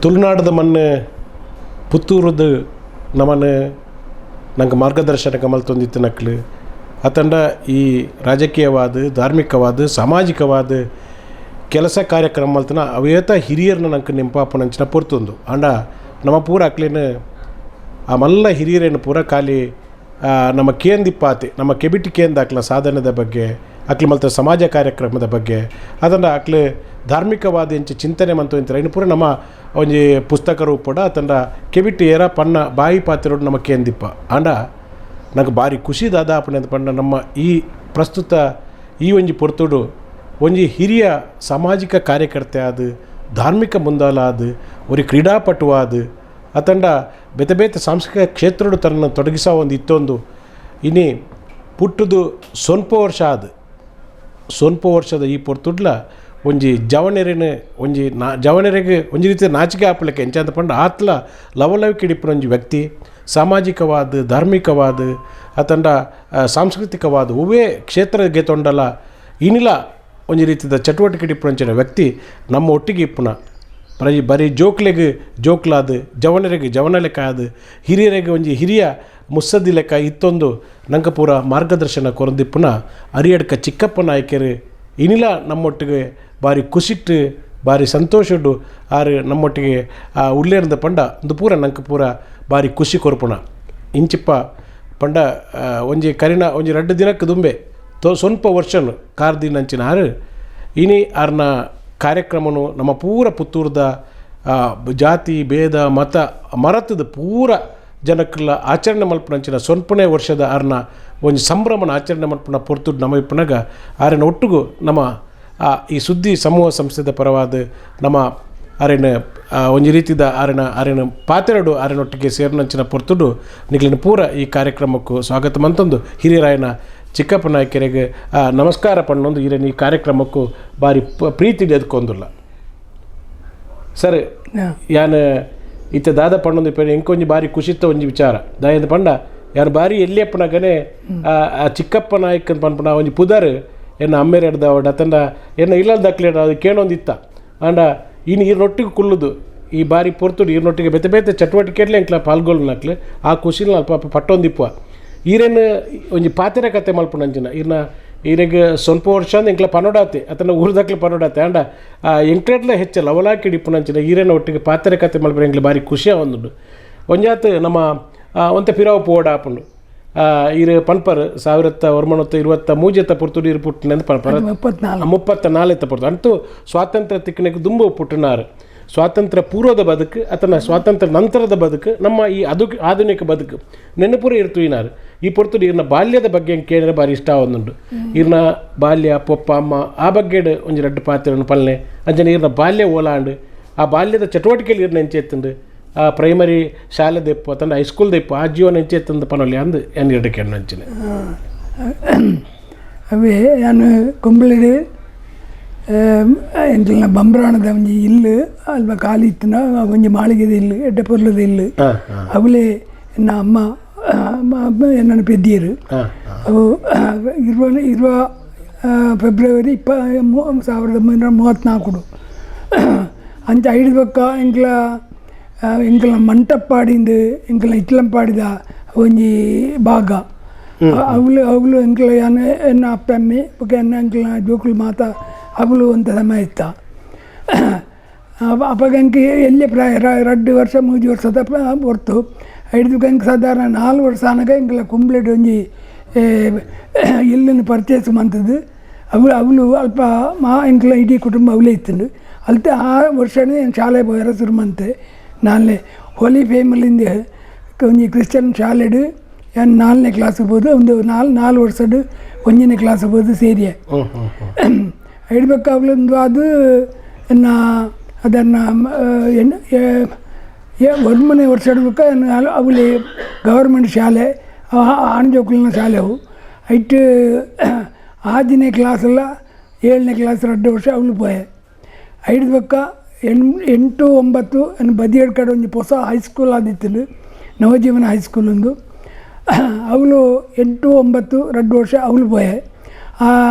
ತುಳುನಾಡದ ಮಣ್ಣು ಪುತ್ತೂರದು ನಮ್ಮನ್ನು ನಂಗೆ ಮಾರ್ಗದರ್ಶನ ಮಲ್ತೊಂದಿತ್ತು ನಕ್ಲು ಅತಂಡ ಈ ರಾಜಕೀಯವಾದ ಧಾರ್ಮಿಕವಾದ ಸಾಮಾಜಿಕವಾದ ಕೆಲಸ ಕಾರ್ಯಕ್ರಮ ಮಲ್ತನ ಅವೇತ ಹಿರಿಯರನ್ನ ನಂಗೆ ನೆಂಪಾಪನಂಚಿನ ಪೊರ್ತೊಂದು ಅಂಡ ನಮ್ಮ ಪೂರ ಅಕ್ಲೇನು ಆ ಮಲ್ಲ ಹಿರಿಯರೇನು ಪೂರ ಖಾಲಿ ನಮ್ಮ ಕೇಂದಿಪ್ಪಾತಿ ನಮ್ಮ ಕೆಬಿಟಿ ಕೇಂದಾಕ್ಲ ಸಾಧನದ ಬಗ್ಗೆ ಅಕ್ಲು ಮಲ್ತ ಸಮಾಜ ಕಾರ್ಯಕ್ರಮದ ಬಗ್ಗೆ ಅದನ್ನು ಅಕ್ಲು ಧಾರ್ಮಿಕವಾದ ಎಂಚ ಚಿಂತನೆ ಮಂತು ಅಂತಾರೆ ಇನ್ನು ಪೂರ ನಮ್ಮ ಒಂಜಿ ಪುಸ್ತಕ ರೂಪಡ ಅತಂಡ ಕೆಬಿಟಿ ಏರ ಪನ್ನ ಬಾಯಿ ಪಾತಿರೋಡು ನಮ್ಮ ಕೇಂದಿಪ್ಪ ಅಂಡ ನಂಗೆ ಭಾರಿ ಖುಷಿದಾದ ಅಪ್ಪನೆ ಅಂತ ಪಂಡ ನಮ್ಮ ಈ ಪ್ರಸ್ತುತ ಈ ಒಂಜಿ ಪೊರ್ತುಡು ಒಂಜಿ ಹಿರಿಯ ಸಾಮಾಜಿಕ ಕಾರ್ಯಕರ್ತೆ ಆದ ಧಾರ್ಮಿಕ ಮುಂದಾಲ ಆದ ಒಂದು ಕ್ರೀಡಾಪಟು ಆದ ಅತಂಡ ಬೇತೆ ಬೇತೆ ಸಾಂಸ್ಕೃತಿಕ ಕ್ಷೇತ್ರಡು ತನ್ನ ತೊಡಗಿಸೋ ಒಂದು ಇತ್ತೊಂದು ಇನ್ನಿ ಪುಟ್ಟದು ಸ್ವಲ್ಪ ವರ್ಷದ ಈ ಪೊರ್ತುಡ್ಲ ಒಂಜಿ ಜವನೆರೆನ ಒಂಜಿ ಜವನೆರೆಗೆ ಒಂಜಿ ರೀತಿಯ ನಾಚಿಕೆ ಆಪಲಕ್ಕೆ ಎಂಚ ಅಂತ ಪಂಡ ಆತ್ಲ ಲವಲವಿಕೆ ಹಿಡಿಪಿನ ಒಂಜಿ ವ್ಯಕ್ತಿ ಸಾಮಾಜಿಕವಾದ ಧಾರ್ಮಿಕವಾದ ಅತಂಡ ಸಾಂಸ್ಕೃತಿಕವಾದ ಒವೇ ಕ್ಷೇತ್ರಗೆ ತೊಂಡಲ ಇನ್ನಿಲ್ಲ ಒಂಜಿ ರೀತಿಯ ಚಟುವಟಿಕೆ ಹಿಡಿಪಿನ ವ್ಯಕ್ತಿ ನಮ್ಮ ಒಟ್ಟಿಗೆ ಇಪ್ಪುನ ಬರೀ ಜೋಕ್ಲೆಗೆ ಜೋಕ್ಲಾದ ಜವನರೆಗೆ ಜವನ ಲೆಕ್ಕ ಆದ ಹಿರಿಯರಿಗೆ ಒಂಜಿ ಹಿರಿಯ ಮುಸ್ಸದ್ದಿ ಲೆಕ್ಕ ಇತ್ತೊಂದು ನಂಗೆ ಪೂರ ಮಾರ್ಗದರ್ಶನ ಕೊರಂದಿಪ್ಪುನ ಅರಿಯಡ್ಕ ಚಿಕ್ಕಪ್ಪ ನಾಯಕರು ಇನ್ನಿಲ್ಲ ನಮ್ಮೊಟ್ಟಿಗೆ ಭಾರಿ ಖುಷಿಟ್ಟು ಭಾರಿ ಸಂತೋಷಡು ಆರು ನಮ್ಮೊಟ್ಟಿಗೆ ಉಳ್ಳೇರ್ದ ಪಂಡ ಒಂದು ಪೂರ ನಂಗೆ ಪೂರ ಭಾರಿ ಖುಷಿ ಕೊರ್ಪುಣ ಇಂಚಿಪ್ಪ ಪಂಡ ಒಂಜಿ ಕರಿನ ಒಂಜಿ 2 ದಿನಕ್ಕೆ ದುಂಬೆ ಸ್ವಲ್ಪ ವರ್ಷನು ಕಾರ್ದಿನಂಚಿನ ಆರು ಇನಿ ಆರ್ನ ಕಾರ್ಯಕ್ರಮನು ನಮ್ಮ ಪೂರ ಪುತ್ತೂರ್ದ ಜಾತಿ ಭೇದ ಮತ ಮರತದ ಪೂರ ಜನಕ್ಕೆಲ್ಲ ಆಚರಣೆ ಮಲ್ಪನಂಚಿನ ಸೊನ್ಪನೇ ವರ್ಷದ ಆರ್ನ ಒಂದು ಸಂಭ್ರಮನ ಆಚರಣೆ ಮಲ್ಪನ ಪೊರ್ತುಡು ನಮ್ಮ ಇಪ್ಪನಾಗ ಆರಿನ ಒಟ್ಟಿಗೂ ನಮ್ಮ ಈ ಸುದ್ದಿ ಸಮೂಹ ಸಂಸ್ಥೆದ ಪರವಾದ ನಮ್ಮ ಆರಿನ ಒಂದು ರೀತಿದ ಆರಿನ ಪಾತೆರಡು ಆರಿನೊಟ್ಟಿಗೆ ಸೇರಿನಂಚಿನ ಪೊರ್ತುಡು ನಿಗ್ಲಿನ ಪೂರ ಈ ಕಾರ್ಯಕ್ರಮಕ್ಕೂ ಸ್ವಾಗತ ಮಂತಂದು ಹಿರಿಯರಾಯನ ಚಿಕ್ಕಪ್ಪ ನಾಯಕರಿಗೆ ನಮಸ್ಕಾರ ಪಣ್ಣೊಂದು ಈರೇನು ಈ ಕಾರ್ಯಕ್ರಮಕ್ಕೂ ಭಾರಿ ಪ್ರೀತಿ ಎದ್ಕೊಂದಿಲ್ಲ ಸರ್ ಯಾನು ಇತ್ತ ದಾದ ಪಣ್ಣೊಂದು ಪೇರು ಎಂಕೊಂಜಿ ಭಾರಿ ಖುಷಿತ್ತ ಒಂಜಿ ವಿಚಾರ ದಾಯದ ಪಂಡ ಯಾರು ಭಾರಿ ಎಲ್ಲಿಯಪ್ಪನಾಗನೇ ಆ ಚಿಕ್ಕಪ್ಪ ನಾಯಕನ ಪನ್ಪಣ ಒಂಜಿ ಪುದರ್ ಎನ್ನ ಅಮ್ಮೇರು ಹಿಡ್ದ ಅವಡ ಅತಂಡ ಎನ್ನ ಇಲ್ಲದ ದಕ್ಲೇಡ ಅದು ಕೇಳೊಂದಿತ್ತ ಅಂಡ ಇನ್ನು ಈರ್ನೊಟ್ಟಿಗೆ ಕುಲ್ಲುದು ಈ ಬಾರಿ ಪೊರ್ತುಡು ಈರ್ನೊಟ್ಟಿಗೆ ಬೇತೆ ಬೇತೆ ಚಟುವಟಿಕೆಡ್ಲೆ ಎಂಕ್ಲ ಪಾಲ್ಗೊಳ್ನಕ್ಲು ಆ ಖುಷಿನ ಅಲ್ಪ ಪಟ್ಟೊಂದಿಪ್ಪ ಈರೇನು ಒಂಜಿ ಪಾತೆರ ಕತೆ ಮಲ್ಪುನಂಚಿನ ಈರೆಗೆ ಸ್ವಲ್ಪ ವರ್ಷ ಅಂದ ಎಂಕ್ಲ ಪನೋಡಾತೆ ಅತನ ಊರ್ದಕ್ಲೆ ಪನೋಡಾತೆ ಅಂಡ ಎಂಕ್ಲೆಟ್ಲ ಹೆಚ್ಚ ಲವಲಾಕಿ ಹಿಡಿಪುನಂಚಿನ ಈರೇನ ಒಟ್ಟಿಗೆ ಪಾತೆರ ಕತೆ ಮಲ್ಪನ ಎಂಕ್ಲೆ ಭಾರಿ ಖುಷಿಯ ಒಂದುಂಡು ಒಂಜಾತು ನಮ್ಮ ಒಂತೆ ಪಿರಾವು ಪೋಡ ಆಪುಂಡು ಇರು ಪನ್ಪರ್ 1923 ಪುರ್ತುಡು ಇರು ಪುಟ್ಟಿನಂದು ಪನ್ಪರ್ 34 ಪುರ್ತು ಅಂತೂ ಸ್ವಾತಂತ್ರ್ಯ ತಿಕ್ಕನೆಗೆ ದುಂಬು ಪುಟ್ಟನಾರು ಸ್ವಾತಂತ್ರ್ಯ ಪೂರ್ವದ ಬದುಕು ಅಥವಾ ಸ್ವಾತಂತ್ರ್ಯ ನಂತರದ ಬದುಕು ನಮ್ಮ ಈ ಆಧುನಿಕ ಬದುಕು ನೆನಪುರ ಇರ್ತು ಈನಾರು ಈ ಪೊರ್ತುಡು ಇರ್ನ ಬಾಲ್ಯದ ಬಗ್ಗೆ ಕೇಳಿದ್ರೆ ಭಾರಿ ಇಷ್ಟ ಒಂದುಂಡು ಇರ್ನ ಬಾಲ್ಯ ಪೊಪ್ಪ ಅಮ್ಮ ಆ ಬಗ್ಗೆ ಒಂಜಿ 2 ಪಾತ್ರವನ್ನು ಪಲ್ಲೆ ಅಂಜನ ಇರ್ನ ಬಾಲ್ಯ ಓಲಾಂಡು ಆ ಬಾಲ್ಯದ ಚಟುವಟಿಕೆಯಲ್ಲಿ ಇರ್ನ ಎಂಚೆತ್ತುಂಡು ಆ ಪ್ರೈಮರಿ ಶಾಲೆ ದೆಪ್ಪು ಅಥವಾ ಹೈಸ್ಕೂಲ್ ದೆಪ್ಪು ಆ ಜೀವನ ಎಂಚೆತ್ತಂದು ಪನೊಲ್ಲಿ ಅಂದು ಏನು ಇಡಕ್ಕೆ ನಂಚಿನ ಅವೇ ನಾನು ಕುಂಬಳಿಡು ಎಂಟ್ಲ ಬಂಬ್ರಾಣದ ಒಂಜಿ ಇಲ್ಲು ಅಲ್ಪ ಖಾಲಿ ಇತ್ತನ ಒಂಜಿ ಮಾಳಿಗೆದ ಇಲ್ಲು ಎಡ್ಡ ಪೊರ್ಲದ ಇಲ್ಲು ಅವಲೇ ಎನ್ನ ಅಮ್ಮ ಎನ್ನ ಪೆದ್ದಿಯರು ಅವು 20 ಫೆಬ್ರವರಿ 1934 ಅಂಚ ಐದು ಪಕ್ಕ ಎಂಕಲ ಮಂಟಪ್ಪಾಡಿಂದು ಎಂಕಲ ಇಟ್ಲಂಪಾಡಿದ ಒಂಜಿ ಭಾಗ ಅವಳು ಎಂಕಲ ಎನ್ನ ಅಪ್ಪ ಅಮ್ಮೆ ಪಕ್ಕ ಎನ್ನ ಎಂಕಲ ಜೋಕುಲು ಮಾತ ಅವಳು ಅಂತ ಸಮಯ ಇತ್ತ ಅಪ್ಪಾಗ ಎಂಕೆ ಎಲ್ಲೇ ಪ್ರಾಯ 2 ವರ್ಷ 3 ವರ್ಷದ ಹೊರ್ತು ಐದು ಎಂಕ್ ಸಾಧಾರಣ 4 ವರ್ಷ ಆನಾಗ ಎಂಕಲ ಕುಂಬ್ಳೆಡ್ ಒಂಜಿ ಇಲ್ಲನ್ನು ಪರ್ಚೇಸ್ ಮಂತದ್ದು ಅವಳು ಅಲ್ಪ ಎಂಕಲ ಇಡೀ ಕುಟುಂಬ ಅವಳೇ ಇತ್ತಂಡು ಅಲ್ತೆ ಆ ವರ್ಷನೇ ಶಾಲೆ ಹೋಗ್ಯಾರ ಶುರುಮಂತೆ ನಾಳೆ ಹೋಲಿ ಫ್ಯಾಮಿಲಿಂದ ಒಂಜಿ ಕ್ರಿಶ್ಚಿಯನ್ ಶಾಲೆಡು ಏನು 4ನೇ ಕ್ಲಾಸ್ ಬೋದು ಒಂದು 4 ವರ್ಷದ 1ನೇ ಕ್ಲಾಸ್ ಬೋದು ಸೇರಿಯೆ ಹಿಡ್ಬೇಕಾಗ್ಲೊಂದು ಅದು ಅದನ್ನು 1ನೇ ವರ್ಷ ಹಿಡ್ಬೇಕು ಅವಳಿ ಗೌರ್ಮೆಂಟ್ ಶಾಲೆ ಆಣ್ಜೋಕ್ಲಿನ ಶಾಲೆವು ಐಟ್ 6ನೇ ಕ್ಲಾಸಲ್ಲ 7ನೇ ಕ್ಲಾಸ್ 2 ವರ್ಷ ಅವಳು ಪೋಯೆ ಹಿಡ್ಬೇಕ 8, 9 ಅನ್ನು ಬದಿಯಡ್ ಕಡೆ ಒಂದು ಹೊಸ ಹೈಸ್ಕೂಲ್ ಆದಿತ್ತು ನವಜೀವನ ಹೈಸ್ಕೂಲ್ ಒಂದು ಅವಳು 8, 9 2 ವರ್ಷ ಅವಳು ಪೋಯೆ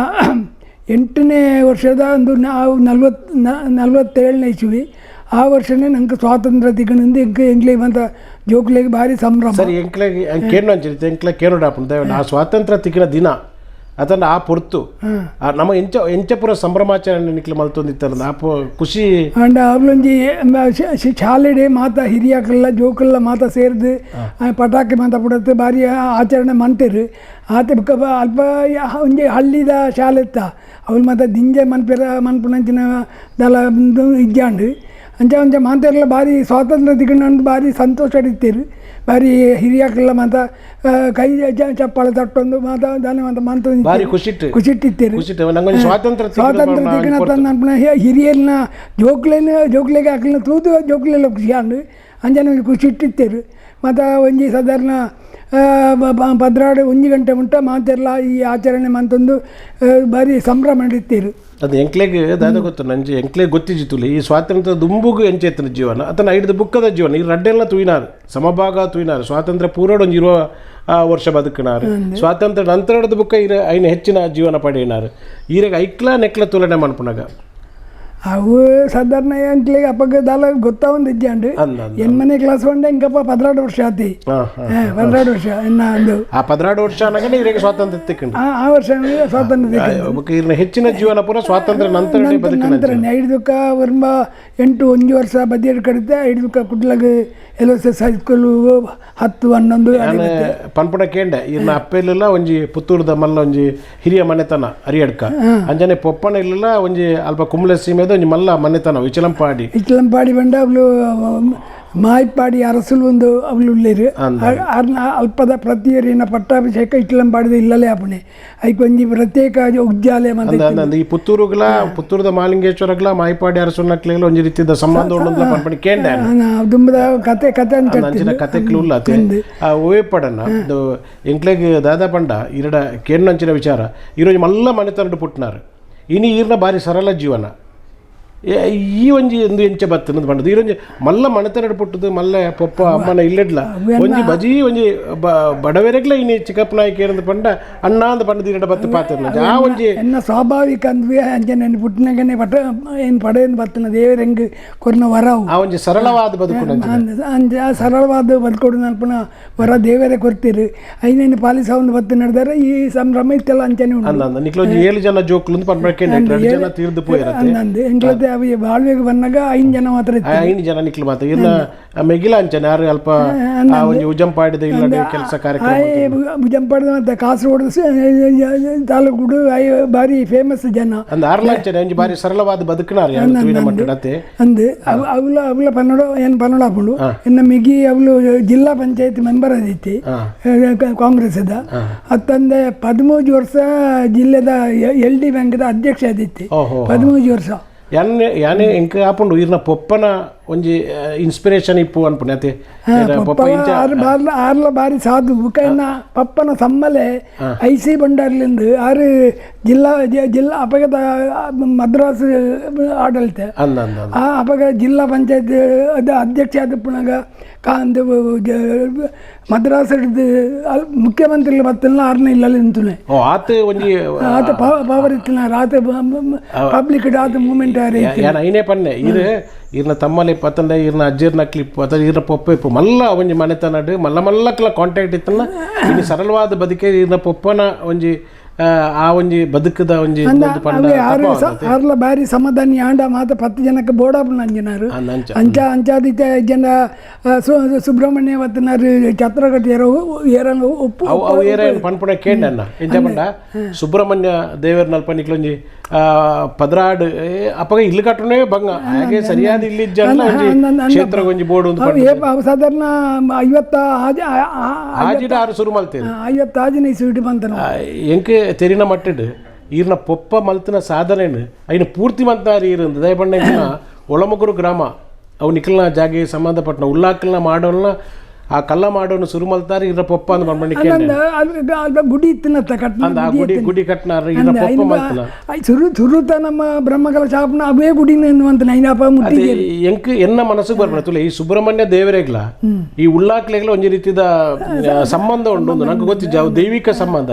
8ನೇ ವರ್ಷದ ಒಂದು ನಾವು 47ನೇ ಇಸ್ವಿ ಆ ವರ್ಷನೇ ನಂಗೆ ಸ್ವಾತಂತ್ರ್ಯ ತಿಗೊಂಡು ಎಂಕ್ಲೆ ಮತ್ತು ಜೋಕ್ಲೆಗೆ ಭಾರಿ ಸಂಭ್ರಮ. ಸರಿ ಎಂಕ್ಲೆಗೆ ಕೇನು ಅಂಚಿರುತ್ತೆ ಎಂಕ್ಲೆ ಕೇನು ಡಾಪುಂತ ಆ ಸ್ವಾತಂತ್ರ್ಯ ತಿಕ್ಕಿನ ದಿನ ಅದನ್ನು ಆ ಪೊರ್ತು ನಮ್ಮ ಎಂಚಪುರ ಸಂಭ್ರಮಾಚರಣೆ ನಿಕ್ಲೆ ಮಲ್ತೊಂದಿತ್ತಲ್ಲ ಆ ಖುಷಿ ಅಂಡ ಅವಳೊಂಜಿ ಶಾಲೆಡೆ ಮಾತ ಹಿರಿಯಕಲ್ಲ ಜೋಕಲ್ಲ ಮಾತ ಸೇರಿದು ಪಟಾಕಿ ಮಾತ ಬಿಡತ್ತೆ ಭಾರಿ ಆಚರಣೆ ಮಂತಿರು ಆತ ಅಲ್ಪ ಒಂಜಿ ಹಳ್ಳಿದ ಶಾಲೆ ಇತ್ತ ಅವಳು ಮತ್ತು ದಿಂಜೆ ಮನ್ಪುನಂಚಿನ ದಲ ಇಜ್ಜಾಂಡು ಅಂಚ ಮಾತೆಲ್ಲ ಭಾರಿ ಸ್ವಾತಂತ್ರ್ಯ ತಿಗೊಂಡು ಭಾರಿ ಸಂತೋಷ ಇಡ್ತೀರು ಭಾರಿ ಹಿರಿಯಕಲ್ಲ ಮಾತ ಕೈ ಚಪ್ಪಾಳೆ ತಟ್ಟೊಂದು ಮಾತ ದಾನೆ ಮಾತ ಮಂತ ಖುಷಿಟ್ಟಿರ್ತೀರಿ ಸ್ವಾತಂತ್ರ್ಯ ತಿಗೊಂಡು ಹಿರಿಯರ್ನ ಜೋಕ್ಲೆಗೆ ಹಾಕಲಿನ ತೂತು ಜೋಕ್ಲೆಲ್ಲ ಖುಷಿ ಅಂಡು ಅಂಜನ ಖುಷಿ ಇಟ್ಟಿರ್ತೀರು ಮತ್ತು ಒಂಜಿ ಸಾಧಾರಣ ಭದ್ರಾಡು 1 ಗಂಟೆ ಮುಂಟ ಮಾತೆಲ್ಲ ಈ ಆಚರಣೆ ಮಂತೊಂದು ಭಾರಿ ಸಂಭ್ರಮ ಇಡ್ತೀರು. ಅದು ಎಂಕ್ಲೆಗೆ ದಾದ ಗೊತ್ತು ನಂಜಿ ಎಂಕ್ಲೆಗೆ ಗೊತ್ತಿಜಿತ್ತುಲಿ ಈ ಸ್ವಾತಂತ್ರ್ಯ ದುಂಬುಗು ಎಂಚೆತ್ತಿನ ಜೀವನ ಅದನ್ನು 5 ಬುಕ್ಕದ ಜೀವನ ಈ ರಡ್ಡೆಲ್ಲ ತುಯಿನಾರು ಸಮಭಾಗ ತುಯಿನಾರು ಸ್ವಾತಂತ್ರ್ಯ ಪೂರ್ವಡೊಂದು 20 ವರ್ಷ ಬದುಕಿನಾರು ಸ್ವಾತಂತ್ರ್ಯ ನಂತರದ ಬುಕ್ಕ ಐನ ಹೆಚ್ಚಿನ ಜೀವನ ಪಡೆಯಿನಾರು ಈರೆಗೆ ಐಕ್ಲ ನೆಕ್ಲ ತುಲನೆ ಮನ್ಪುನಾಗ ಅವು ಸಾಧಾರಣ ಎಂಟ್ಲಿಗೆ ಅಪ್ಪಗೆ ದಾಲ ಗೊತ್ತಾವಂದು ಇಜ್ಜಾಂಡು ಮನೆ ಕ್ಲಾಸ್ ಬಂಡೆ ಇಂಕಪ್ಪ 16 ವರ್ಷ ಆತಿ 16 ವರ್ಷ ಇನ್ನ ಒಂದು ಆ 16 ವರ್ಷ ಅನ್ನಗನೆ ಇವರಿಗೆ ಸ್ವಾತಂತ್ರ್ಯ ತಿಕ್ಕೊಂಡು ಆ ವರ್ಷ ಸ್ವಾತಂತ್ರ್ಯ ಇರ್ನ ಹೆಚ್ಚಿನ ಜೀವನ ಪೂರ ಸ್ವಾತಂತ್ರ್ಯ ನಂತರ 5 ದುಃಖ ವರ್ಮ 8 ವರ್ಷ ಬದಿಯಡ್ ಕಡಿತೆ 5 ದುಃಖ ಕುಡ್ಲಾಗ LSS ಹೈಸ್ಕೂಲು 10 11 ಪನ್ಪುಣ ಕೇಂಡೆ ಇರ್ನ ಅಪ್ಪೆಲ್ಲ ಒಂಜಿ ಪುತ್ತೂರ್ದ ಮಲ್ಲ ಒಂಜಿ ಹಿರಿಯ ಮನೆತನ ಅರಿಯಡ್ಕ ಅಂಜನೆ ಪೊಪ್ಪನ ಇಲ್ಲ ಒಂಜಿ ಅಲ್ಪ ಕುಂಬ್ಳೆ ಸೀಮೆ ಒಂಜಿ ಮಲ್ಲ ಮನೆತನ ಇಚಲಂಪಾಡಿ ಬಂಡ ಅವಳು ಮಾಯ್ಪಾಡಿ ಅರಸಲು ಒಂದು ಅವಳು ಉಳ್ಳೇರು ಅಲ್ಪದ ಪ್ರತಿಯರಿನ ಪಟ್ಟಾಭಿಷೇಕ ಇಟ್ಲಂಪಾಡಿದ ಇಲ್ಲಲೇ ಅಪ್ಪಣೆ ಐಕ್ ಒಂಜಿ ಪ್ರತ್ಯೇಕ ಉಜ್ಜಾಲೆ ಈ ಪುತ್ತೂರದ ಮಾಲಿಂಗೇಶ್ವರಗ್ಲ ಮಾಯ್ಪಾಡಿ ಅರಸನಕ್ಲೆಲ್ಲ ಒಂಜಿ ರೀತಿಯ ಸಂಬಂಧ ಉಂಡು ಪನ್ಪಣಿ ಕೇಂಡೆ ದುಂಬದ ಕತೆ ಅಂಚಿನ ಕತೆಕ್ಲುಲ್ಲ ಓವೇಪಡನ್ನ ಎಂಕ್ಲೆಗ್ ದಾದಾ ಪಂಡ ಇರಡ ಕೇನ್ನಂಚಿನ ವಿಚಾರ ಈರೋಜು ಮಲ್ಲ ಮನೆತನಡು ಪುಟ್ನಾರು ಇನಿ ಈರ್ನ ಭಾರಿ ಸರಳ ಜೀವನ ಈ ಒಂಜಿ ಒಂದು ಎಂಚ ಬತ್ತನದು ಪಂಡದು ಈರೊಂಜಿ ಮಲ್ಲ ಮನೆತನಡು ಪುಟ್ಟದು ಮಲ್ಲ ಪೊಪ್ಪ ಅಮ್ಮನ ಇಲ್ಲಡ್ಲ ಒಂಜಿ ಬಜಿ ಒಂಜಿ ಬಡವೆರೆಗ್ಲ ಇನಿ ಚಿಕ್ಕಪ್ಪ ನಾಯ್ಕ ಏನಂದು ಪಂಡ ಅಣ್ಣ ಅಂದ ಪಂಡದು ಈರಡ ಬತ್ತು ಪಾತ್ರ ಆ ಒಂಜಿ ಎನ್ನ ಸ್ವಾಭಾವಿಕ ಅಂದ್ವಿ ಅಂಚೆ ನೆನ್ ಪುಟ್ಟಿನಾಗನೆ ಬಟ್ಟ ಏನು ಪಡೆಯನ್ನು ಬತ್ತನ ದೇವರಂಗೆ ಕೊರ್ನ ವರವು ಆ ಒಂಜಿ ಸರಳವಾದ ಬದುಕು ಅಂಜ ಸರಳವಾದ ಬದುಕೋಡು ನಲ್ಪನ ವರ ದೇವರೇ ಕೊಡ್ತೀರಿ ಐನೇನು ಪಾಲಿಸ ಒಂದು ಬತ್ತು ನಡೆದಾರೆ ಈ ಸಂಭ್ರಮ ಇತ್ತೆಲ್ಲ ಅಂಚನೆ ಉಂಟು ನಿಕ್ಲೊಂಜಿ 7 ಜನ ಜೋಕ್ಲು ಪನ್ಪಕ್ಕೆ 2 ಜನ ತೀರ್ದು ಪೋಯಿರತ್ತೆ ಅವು ಬಾಳ್ವೆಗೆ ಬಂದಾಗ 5 ಜನ ಮಾತ್ರ 5 ಜನ ನಿಕ್ಲು ಮಾತ್ರ ಇನ್ನ ಮೆಗಿಲ ಅಂಚನೆ ಯಾರು ಅಲ್ಪ ಒಂಜಿ ಉಜಂಪಾಡಿದ ಇಲ್ಲ ಕೆಲಸ ಕಾರ್ಯಕ್ರಮ ಉಜಂಪಾಡಿದ ಮತ್ತೆ ಕಾಸರಗೋಡು ತಾಲೂಕು ಭಾರಿ ಫೇಮಸ್ ಜನ ಅಂದ ಆರ್ಲಾಂಚನೆ ಒಂಜಿ ಭಾರಿ ಸರಳವಾದ ಬದುಕಿನಾರು ಮಟ್ಟಡತೆ ಅಂದು ಅವಳ ಪನ್ನಡ ಏನು ಪನ್ನಡ ಹಾಕೊಂಡು ಇನ್ನು ಮಿಗಿ ಅವಳು ಜಿಲ್ಲಾ ಪಂಚಾಯತ್ ಮೆಂಬರ್ ಅದೈತಿ ಕಾಂಗ್ರೆಸ್ದ ಅತ್ತಂದೆ 13 ವರ್ಷ ಜಿಲ್ಲೆದ LD ಬ್ಯಾಂಕ್ದ ಅಧ್ಯಕ್ಷ ಅದೈತಿ 13 ವರ್ಷ ಯಾನೆ ಎಂಕ ಆಪುಂಡು ಈರ್ನ ಪೊಪ್ಪನ ಒಂಜಿ ಇನ್ಸ್ಪಿರೇಷನ್ ಇಪ್ಪು ಅನ್ಪುಣ್ಯತೆ ಆರ್ಲ ಬಾರಿ ಸಾಧು ಬುಕನ್ನ ಪಪ್ಪನ ಸಮ್ಮಲೆ IC ಬಂಡಾರ್ಲಿಂದ ಆರು ಜಿಲ್ಲಾ ಅಪಗದ ಮದ್ರಾಸ್ ಆಡಳಿತ ಆ ಅಪಗ ಜಿಲ್ಲಾ ಪಂಚಾಯತ್ ಅಧ್ಯಕ್ಷ ಆದ ಪುನಗ ಮದ್ರಾಸ್ ಹಿಡಿದು ಮುಖ್ಯಮಂತ್ರಿ ಬತ್ತಲ್ಲ 6ನೇ ಇಲ್ಲಲ್ಲಿ ನಿಂತುನೆ ಆತ ಪವರ್ ಇತ್ತಿನ ಆತ ಪಬ್ಲಿಕ್ ಆತ ಮೂಮೆಂಟ್ ಐನೇ ಪನ್ನೆ ಈರ್ನ ತಮ್ಮಲ್ಲಿ ಪತ್ತಂಡ ಈರ್ನ ಅಜ್ಜಿರ್ನ ಕ್ಲಿಪ್ ಅಥವಾ ಈರ್ನ ಪೊಪ್ಪ ಇಪ್ಪು ಮಲ್ಲ ಒಂಜಿ ಮನೆತನಡು ಮಲ್ಲಕ್ಲ ಕಾಂಟ್ಯಾಕ್ಟ್ ಇತ್ತಲ್ಲ ಇನ್ನು ಸರಳವಾದ ಬದುಕೆ ಈರ್ನ ಪೊಪ್ಪನ ಒಂಜಿ ಆ ಒಂಜಿ ಬದುಕದ ಒಂಜಿ ಆರ್ಲ ಬಾರಿ ಸಮಾಧಾನಿ ಆಂಡ ಮಾತ 10 ಜನಕ್ಕೆ ಬೋಡಾಪುನ ಅಂಜನಾರು ಅಂಚಾದಿತ್ತ ಜನ ಸುಬ್ರಹ್ಮಣ್ಯ ವತ್ತನಾರು ಛತ್ರಗಟ್ಟಿಯರು ಏರಲು ಉಪ್ಪು ಅವು ಏರ ಪನ್ಪುಣ ಕೇಂಡನ್ನ ಎಂಚ ಪಂಡ ಸುಬ್ರಹ್ಮಣ್ಯ ದೇವರ ನಲ್ಪನಿಕ್ಲೊಂಜಿ ಪದ್ರಾಡ್ ಅಪ್ಪಗ ಇಲ್ಲಿ ಕಟ್ಟಣೆ ಬಂಗ ಹಾಗೆ ಸರಿಯಾದ ಇಲ್ಲಿ ಜನ ಕ್ಷೇತ್ರ ಒಂಜಿ ಬೋರ್ಡ್ ಒಂದು ಸಾಧಾರಣ 50 ಆಜಿಡ ಆರು ಶುರು ಮಲ್ತೇನೆ 50 ಆಜಿನ ಇಸುವಿಟ್ಟು ಬಂತ ಎಂಕೆ ತೆರಿನ ಮಟ್ಟಿಡು ಈರ್ನ ಪೊಪ್ಪ ಮಲ್ತಿನ ಸಾಧನೆನು ಐನ ಪೂರ್ತಿ ಮಂತಾರಿ ಇರಂದು ದಯಪಂಡ ಒಳಮಗುರು ಗ್ರಾಮ ಅವು ನಿಖಲ್ನ ಜಾಗೆ ಸಂಬಂಧಪಟ್ಟ ಉಲ್ಲಾಕಲ್ನ ಮಾಡೋಲ್ನ ಆ ಕಲ್ಲ ಮಾಡೋನು ಶುರು ಮಲ್ತಾರೆ ಇರ ಪೊಪ್ಪ ಅಂತ ಮಣ್ಣಿಕೆ ಗುಡಿ ಇತ್ತಿನತ್ತ ಗುಡಿ ಕಟ್ನಾರ ಇರ ಪೊಪ್ಪ ಮಲ್ತನ ಸುರುತ ನಮ್ಮ ಬ್ರಹ್ಮಕಲ ಶಾಪನ ಅವೇ ಗುಡಿ ಎನ್ನುವಂತ ನೈನಪ್ಪ ಮುಟ್ಟಿ ಎಂಕ್ ಎನ್ನ ಮನಸ್ಸಿಗೆ ಬರ್ಬೇಡ ತುಲೆ ಈ ಸುಬ್ರಹ್ಮಣ್ಯ ದೇವರೇಗ್ಲ ಈ ಉಳ್ಳಾಕ್ಲೆಗ್ಲ ಒಂಜಿ ರೀತಿದ ಸಂಬಂಧ ಉಂಡು ನಂಗೆ ಗೊತ್ತಿದ್ದ ದೈವಿಕ ಸಂಬಂಧ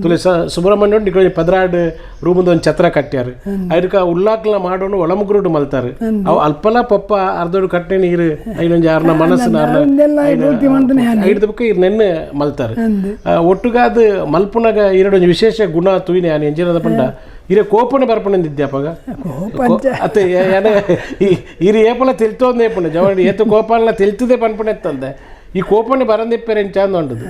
ತುಲೆ ಸುಬ್ರಹ್ಮಣ್ಯ ನಿಕ್ಲ ಪದ್ರಾಡ್ ರೂಮದ ಒಂದು ಛತ್ರ ಕಟ್ಟ್ಯಾರ ಅದಕ್ಕೆ ಉಲ್ಲಾಕ್ಲ ಮಾಡೋನು ಒಳಮುಗ್ರುಡು ಮಲ್ತಾರೆ ಅವು ಅಲ್ಪಲ ಪಪ್ಪ ಅರ್ಧೋಡು ಕಟ್ಟೆ ನೀರು ಐನೊಂದು ಯಾರನ್ನ ಮನಸ್ಸನ್ನ ಐದು ಬುಕ್ಕ ಇರ್ ನೆನ್ನೆ ಮಲ್ತಾರೆ ಒಟ್ಟುಗಾದ ಮಲ್ಪುನಾಗ ಎರಡೊಂದು ವಿಶೇಷ ಗುಣ ತುಯಿನೆ ನಾನು ಎಂಜಿನದ ಪಂಡ ಇರ ಕೋಪನೆ ಬರ್ಪಣಿದ್ಯಾಪಗ ಅತ್ತೆ ಇರಿ ಏಪಲ ತಿಳ್ತೋದ್ ನೇಪುಣ ಜವಳಿ ಏತು ಕೋಪನ ತಿಳ್ತದೆ ಪನ್ಪುಣ ಎತ್ತಂದೆ ಈ ಕೋಪನೆ ಬರಂದಿಪ್ಪೇರೆ ಚಂದ ಉಂಟದು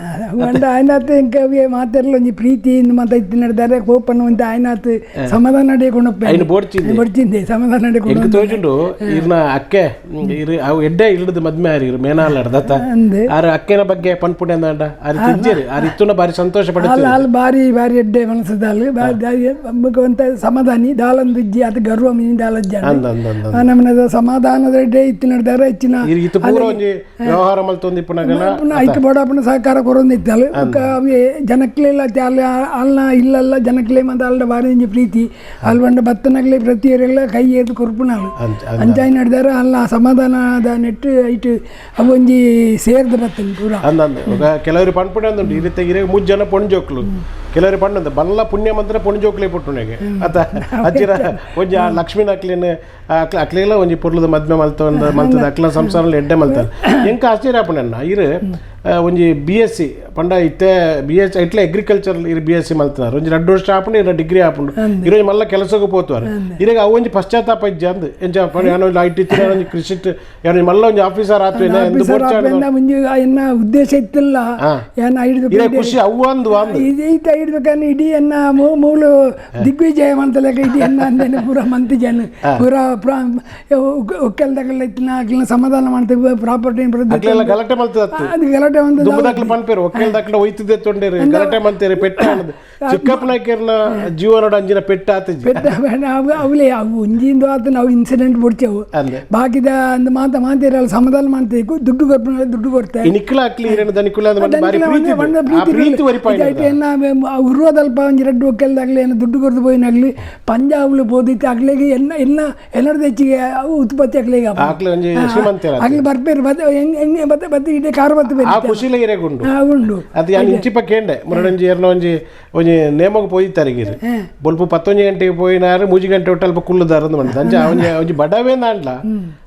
ఆయనతో ఇంకా మాతర్లో ప్రీతి మాతైతే నడదారే కోపన ఉంటే ఆయనతో సమాధానం అడిగకుండా ఆయన బొడిచింది సమాధానం అడిగకుండా ಎಂಕ ತೋಜುಂಡು ಇರ್ನ ಅಕ್ಕೆ ಇರು ಅವು ಎಡ್ಡೆ ಇಲ್ಲದ ಮದ್ಮೆ ಆರಿ ಇರು ಮೇನಾಲ್ ಅರ್ದತ್ತ ಆರ ಅಕ್ಕೆನ ಬಗ್ಗೆ ಪನ್ಪುಣೆ ಅಂದ ಆರಿ ತಿಜ್ಜೇರಿ ಆರಿ ಇತ್ತುನ ಬಾರಿ ಸಂತೋಷ ಪಡುತ್ತೆ ಅಲ್ಲಿ ಬಾರಿ ಬಾರಿ ಎಡ್ಡೆ ಮನಸದಾಲು ಅಂತ ಸಮಾಧಾನಿ ದಾಲನ್ ತಿಜ್ಜಿ ಅದು ಗರ್ವ ಮೀನಿ ದಾಲಜ್ಜ ನಮ್ಮನ ಸಮಾಧಾನದ ಎಡ್ಡೆ ಇತ್ತು ನಡದಾರೆ ಹೆಚ್ಚಿನ ಇತ್ತು ಪೂರ ಒಂಜಿ ವ್ಯವಹಾರ ಮಲ್ತೊಂದಿ ಐಕ್ಯ ಬೋಡಪ್ಪನ ಸಹಕಾರ ಕೊರೊಂದಿತ್ತಲ್ಲ ಜನಕ್ಲೆಲ್ಲ ಅಲ್ಲ ಇಲ್ಲಲ್ಲ ಜನಕ್ಲೆ ಮತ್ತು ಅಲ್ಲ ಬಾರಿ ಪ್ರೀತಿ ಅಲ್ಲಿ ಬಂಡ ಭತ್ತನಗ್ಲೆ ಪ್ರತಿಯರೆಲ್ಲ ಕೈ ಏದು ಕೊರ್ಪುನಾಳು ಅಂಚಾಯಿ ನಡೆದಾರ ಅಲ್ಲ ಸಮಾಧಾನದ ನೆಟ್ಟು ಐಟು ಅವು ಒಂಜಿ ಸೇರ್ದ ಬತ್ತನ್ ಪೂರ ಕೆಲವರು ಪಣ್ಪುಣೆ ಅಂದುಂಟು ಈ ರೀತಿ ಇರೇ 3 ಜನ ಪೊಣ್ಜೋಕ್ಲು ಕೆಲವರು ಪಣ್ಣಂತ ಬಲ್ಲ ಪುಣ್ಯ ಮಂತ್ರ ಪೊಣ್ಜೋಕ್ಲೆ ಪುಟ್ಟುನೆಗೆ ಅತ್ತ ಅಜ್ಜಿರ ಒಂಜಿ ಆ ಲಕ್ಷ್ಮೀನ ಅಕ್ಲಿನ ಅಕ್ಲೆಲ್ಲ ಒಂಜಿ ಪುರ್ಲದ ಮದ್ಮೆ ಮಲ್ತದ ಅಕ್ಲ ಸಂಸಾರ ಎಡ್ಡೆ ಮಲ್ತಾರೆ ಎಂಕ ಆಶ್ಚರ್ಯ ಪಣ್ಣಣ್ಣ ಇರು ಒಂಜಿ BSc ಪಂಡ ಇತ್ತೆ BS ಇಟ್ಲೆ ಅಗ್ರಿಕಲ್ಚರ್ ಇರು BSc ಮಲ್ತನಾರು ಒಂಜಿ 2 ವರ್ಷ ಆಪುಂಡು ಇರ ಡಿಗ್ರಿ ಆಪುಂಡು ಇರೋಜ್ ಮಲ್ಲ ಕೆಲಸಕ್ಕೆ ಪೋತವಾರು ಇರಾಗ ಅವು ಒಂಜಿ ಪಶ್ಚಾತ್ತಾಪ ಇಜ್ಜ ಅಂದ್ ಎಂಚ ಏನೋ ಐಟಿ ಒಂಜಿ ಕೃಷಿ ಏನೋ ಮಲ್ಲ ಒಂಜಿ ಆಫೀಸರ್ ಆತ್ವೇನ ಎಂದು ಎನ್ನ ಉದ್ದೇಶ ಇತ್ತಿಲ್ಲ ಖುಷಿ ಅವು ಅಂದು ಇದೈತೆ ಹಿಡ್ಬೇಕನ್ನ ಇಡೀ ಎನ್ನ ಮೂಲು ದಿಗ್ವಿಜಯ ಮಂತಲೆಕ್ಕ ಇಡೀ ಎನ್ನ ಅಂದೇನೆ ಪೂರ ಮಂತಿ ಜನ ಪೂರ ಒಕ್ಕಲ್ದಾಗಲ್ಲ ಇತ್ತಿನ ಅಕ್ಲಿನ ಸಮಾಧಾನ ಮಾಡ್ತೇವೆ ಪ್ರಾಪರ್ಟಿ ಗಲಾಟೆ ಮಲ್ತದ ಅದು ಗಲಾಟೆ ದುಮ್ಮದಾಕ್ಲ ಪನ್ಪೇರು ಒಕ್ಕಲ್ದಾಕ್ಲ ಒಯ್ತಿದ್ದೆ ತೊಂಡೇರಿ ಗಲಾಟೆ ಮಂತೇರಿ ಪೆಟ್ಟ ಅನ್ನದು ಚಿಕ್ಕಪ್ಪನಾಕಿರ್ನ ಜೀವನೋಡ ಅಂಜಿನ ಪೆಟ್ಟ ಆತಜ್ಜಿ ಪೆಟ್ಟ ಅವಲೇ ಅವು ಒಂಜಿಂದು ಆತ ನಾವು ಇನ್ಸಿಡೆಂಟ್ ಬಿಡ್ತೇವು ಬಾಕಿದ ಅಂದ ಮಾತೇರಲ್ಲ ಸಮಾಧಾನ ಮಾಡ್ತೇವೆ ದುಡ್ಡು ಕೊಡ್ಪ ದುಡ್ಡು ಕೊಡ್ತೇವೆ ನಿಕ್ಲ ಹಾಕ್ಲಿ ದನಿಕುಲ ಪ್ರೀತಿ ಉರುವದಲ್ಪ ಒಂಜಿ 2 ಒಕ್ಕಲ್ದಾಗ್ಲಿ ಏನು ದುಡ್ಡು ಕೊಡ್ದು పోయినాಗ್ಲಿ ಪಂಜಾಬ್ಲು ಬೋದಿತ್ತು ಆಗ್ಲಿಗೆ ಎಲ್ಲರದ್ದು ಹೆಚ್ಚಿಗೆ ಅವು ಉತ್ಪತ್ತಿ ಆಗ್ಲಿಗೆ ಆಗ್ಲಿ ಬರ್ಪೇರು ಹೆಂಗೆ ಬತ್ತೆ ಇಡೀ ಕಾರು ಬತ್ತು ಬೇರೆ ಖುಷಿಲ ಇರೆಗುಂಡು ಉಂಡು ಅದು ಯಾನ್ ಇಂಚಿಪ ಕೇಂಡೆ ಮುರಡಂಜಿ ಏರ್ನ ಒಂಜಿ ನೇಮಗ್ ಪೋಯಿತ್ತಾರಿಗಿರು ಬೊಲ್ಪ 11 ಗಂಟೆಗೆ ಪೋಯಿನಾರು 3 ಗಂಟೆ ಒಟ್ಟು ಅಲ್ಪ ಕುಲ್ಲುದಾರಂದು ಮಾಡಿದ ಅಂಚ ಒಂಜಿ ಬಡವೇನ ಅಂಡ್ಲ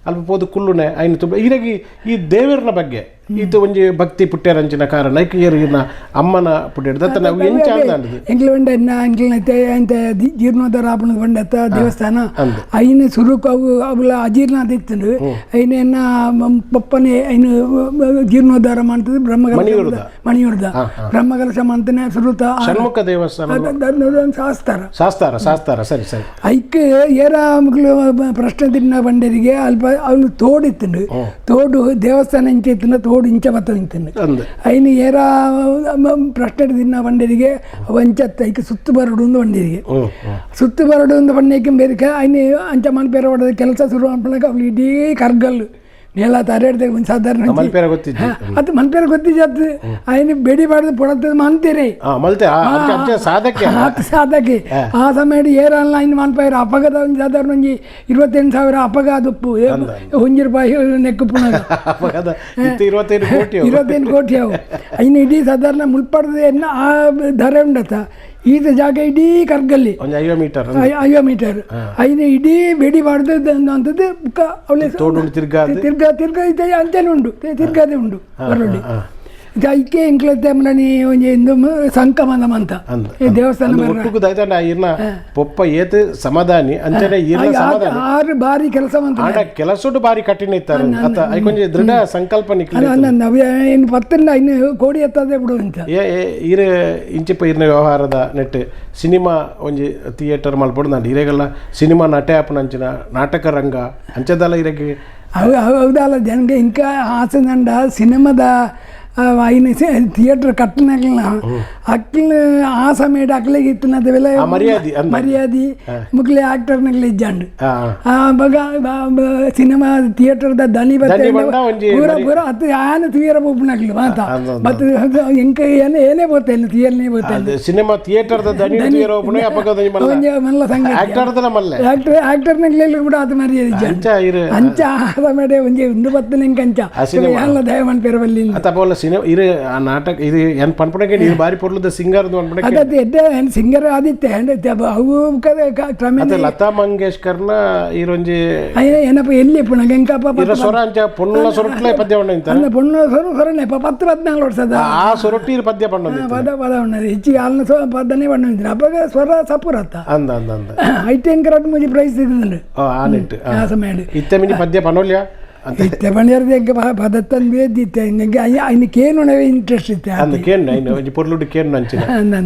ಅಲ್ಪ ಪೋದು ಕುಲ್ಲುನೆ ಐನು ತುಂಬ ಇರಾಗಿ ಈ ದೇವರನ ಬಗ್ಗೆ ಇದು ಒಂಜಿ ಭಕ್ತಿ ಪುಟ್ಟ್ಯಾರಂಚಿನ ಕಾರಣ ಐಕ್ಯರಿನ ಅಮ್ಮನ ಪುಟ್ಟ ನಾವು ಎಂಚ ಅಂದ್ ಎಂಕ್ಲ ಎಂಕ್ಲೈತೆ ಅಂತ ಜೀರ್ಣೋದ್ಧಾರ ಆಪಣದ ಬಂಡತ್ತ ದೇವಸ್ಥಾನ ಐನು ಸುರುಕು ಅವು ಅವಳ ಅಜೀರ್ಣಾಥ ಇತ್ತು ಐನ ಪಪ್ಪನೆ ಐನು ಜೀರ್ಣೋದ್ಧಾರ ಮಾಡ್ತದೆ ಮಣಿಯೂರ್ದ ಬ್ರಹ್ಮಕಲಶ ಮಾಡ್ತಾನೆ ಸುರುತ ಷಣ್ಮುಖ ದೇವಸ್ಥಾನ ಶಾಸ್ತಾರ ಸರಿ ಸರಿ ಐಕ್ ಏರ ಮಕ್ಕಳು ಪ್ರಶ್ನೆ ತಿನ್ನ ಬಂಡರಿಗೆ ಅಲ್ಪ ಅವಳು ತೋಡಿತ್ತು ತೋಡು ದೇವಸ್ಥಾನ ಇಂಚ ಇತ್ತು ತೋಡು ಇಂಚ ಬತ್ತ ನಿಂತನು ಐನು ಏರ ಪ್ರಶ್ನೆ ತಿನ್ನ ಬಂಡರಿಗೆ ಅಂಚತ್ತ ಐಕ್ ಸುತ್ತು ಬರಡು ಒಂದು ಬಂಡರಿಗೆ ಸುತ್ತು ಬರಡು ಒಂದು ಬಂಡಕ್ಕೆ ಬೇರೆ ಐನು ಅಂಚ ಮಲ್ಪೇರ ಹೊಡೆದ ಕೆಲಸ ಶುರು ಮಾಡ್ಕೊಳ್ಳೋಕೆ ಅವಳು ಇಡೀ ಕರ್ಗಲ್ಲು ನೆಲ ತರೆಡ್ದೆ ಒಂದು ಸಾಧಾರಣ ಅದು ಮಲ್ಪೇರ ಗೊತ್ತಿದ್ದು ಐನು ಬೇಡಿ ಬಾಡ್ದು ಪೊಡತ್ತದ ಮಂತೀರಿ ಸಾಧಕ್ಕೆ ಆ ಸಮಯ ಏರಲ್ಲ ಐನು ಮಲ್ಪೇರ ಅಪಘಾತ ಒಂದು ಸಾಧಾರಣ ಒಂಜಿ 28,000 ಅಪಘಾತ ಉಪ್ಪು ₹1 ನೆಕ್ಕು ಪುನಃ 25 ಕೋಟಿ ಅವು ಐನು ಇಡೀ ಸಾಧಾರಣ ಮುಲ್ಪಡ್ದು ಎನ್ನ ಆ ಧರೆ ಉಂಡತ್ತ ಈತ ಜಾಗ ಇಡೀ ಕರ್ಗಲ್ಲಿ 50 ಮೀಟರ್ ಐನು ಇಡೀ ಬೇಡಿ ಬಾಡ್ದು ಅಂತದ್ದು ಬುಕ್ಕ ಅವಳೆ ತಿರ್ಗಾ ಇದೆ ಅಂಚನೆ ಉಂಡು ತಿರ್ಗಾದೆ ಉಂಡು ಬರೊಳ್ಳಿ ಐಕೆ ಇಂಕ್ಲತ್ತೆ ಮಲನಿ ಒಂದು ಸಂಕಮನ ಅಂತ ದೇವಸ್ಥಾನ ಪೊಪ್ಪ ಏತ್ ಸಮಾಧಾನಿ ಅಂಚನೆ 6 ಬಾರಿ ಕೆಲಸ ಕೆಲಸ ಬಾರಿ ಕಠಿಣ ಇತ್ತು ದೃಢ ಸಂಕಲ್ಪ ಇನ್ನು ಪತ್ತನ್ನ ಇನ್ನು ಕೋಡಿ ಎತ್ತದೆ ಬಿಡು ಅಂತ ಇರ ಇಂಚಿಪ್ಪ ಇರ್ನ ವ್ಯವಹಾರದ ನೆಟ್ ಸಿನಿಮಾ ಒಂಜಿ ಥಿಯೇಟರ್ ಮಲ್ಪಡು ನಾನು ಇರೆಗೆಲ್ಲ ಸಿನಿಮಾ ನಟೆ ಆಪನ ಅಂಚಿನ ನಾಟಕ ರಂಗ ಅಂಚದಲ್ಲ ಇರಗೆ ಹೌದಲ್ಲ ಜನಗೆ ಇಂಕ ಹಾಸನಂಡ ಸಿನಿಮಾದ ಐನು ಥಿಯೇಟರ್ ಕಟ್ಟನಾಗ್ಲ ಅಕ್ಲ ಆ ಸಮಯ ಅಕ್ಲಿಗೆ ಇತ್ತಿನದವೆಲ್ಲ ಮರ್ಯಾದಿ ಮುಕ್ಲೆ ಆಕ್ಟರ್ನಾಗ್ಲಿ ಇಜ್ಜಂಡು ಬಗ ಸಿನಿಮಾ ಥಿಯೇಟರ್ದ ದನಿ ಪೂರ ಪೂರ ಅದು ಆನೆ ಥಿಯೇರ ಒಬ್ಬನಾಗ್ಲಿ ಮಾತ ಮತ್ತು ಇಂಕ ಏನೇ ಬೋತೇನೆ ಥಿಯೇರ್ನೇ ಬೋತೇನೆ ಸಿನಿಮಾ ಥಿಯೇಟರ್ದ ದನಿ ಮಲ್ಲ ಸಂಘ ಆಕ್ಟರ್ನಾಗ್ಲಿ ಕೂಡ ಅದು ಮರ್ಯಾದಿ ಅಂಚ ಆ ಸಮಯ ಒಂಜಿ 1 10 ಅಂಚ ಎಲ್ಲ ದಯಮನ್ ಪೇರವಲ್ಲಿ ಸಿನಿಮಾ ಇದು ಆ ನಾಟಕ ಇದು ಏನು ಪನ್ಪಣಕ್ಕೆ ಇದು ಬಾರಿ ಪೊರ್ಲದ ಸಿಂಗರ್ದು ಅನ್ಪಣಕ್ಕೆ ಅದೇ ಎಡ್ಡೆ ಸಿಂಗರ್ ಆದಿತ್ತೆ ಅವು ಕ್ರಮೇಣ ಲತಾ ಮಂಗೇಶ್ಕರ್ನ ಈರೊಂಜಿ ಏನಪ್ಪ ಎಲ್ಲಿ ಪುನಃ ಎಂಕಪ್ಪ ಇರ ಸ್ವರ ಅಂಚ ಪೊನ್ನುಲ ಸೊರಟ್ಲೆ ಪದ್ಯ ಪಂಡ ಅಂದ ಪೊಣ್ಣು ಸೊರನೆ 10-14 ವರ್ಷದ ಆ ಸೊರಟಿ ಪದ್ಯ ಪಂಡ ಪದ ಉಣ್ಣದು ಹೆಚ್ಚಿಗೆ ಹಾಲಿನ ಪದನೇ ಪಂಡ ಅಪ್ಪಾಗ ಸ್ವರ ಸಪುರತ್ತ ಅಂದ ಅಂದ ಅಂದ ಐಟೆಂಕರಟ್ ಮುಜಿ ಪ್ರೈಸ್ ಇದ್ದಂಡು ಆ ನೆಟ್ ಆ ಸಮಯ ಇತ್ತೆ ಮಿನಿ ಪದ್ಯ ಪನೋಲ್ಯ ಇತ್ತೆ ಪಣಿಯರ್ದು ಎಂಕ ಪದತ್ತನ್ ಬೇದಿತ್ತೆ ಇನ್ನು ಕೇನು ಇಂಟ್ರೆಸ್ಟ್ ಇತ್ತೆ ಅಂದ ಕೇನು ಐನು ಒಂಜಿ ಪೊರ್ಲುಡು ಕೇನು ಅಂಚಿನ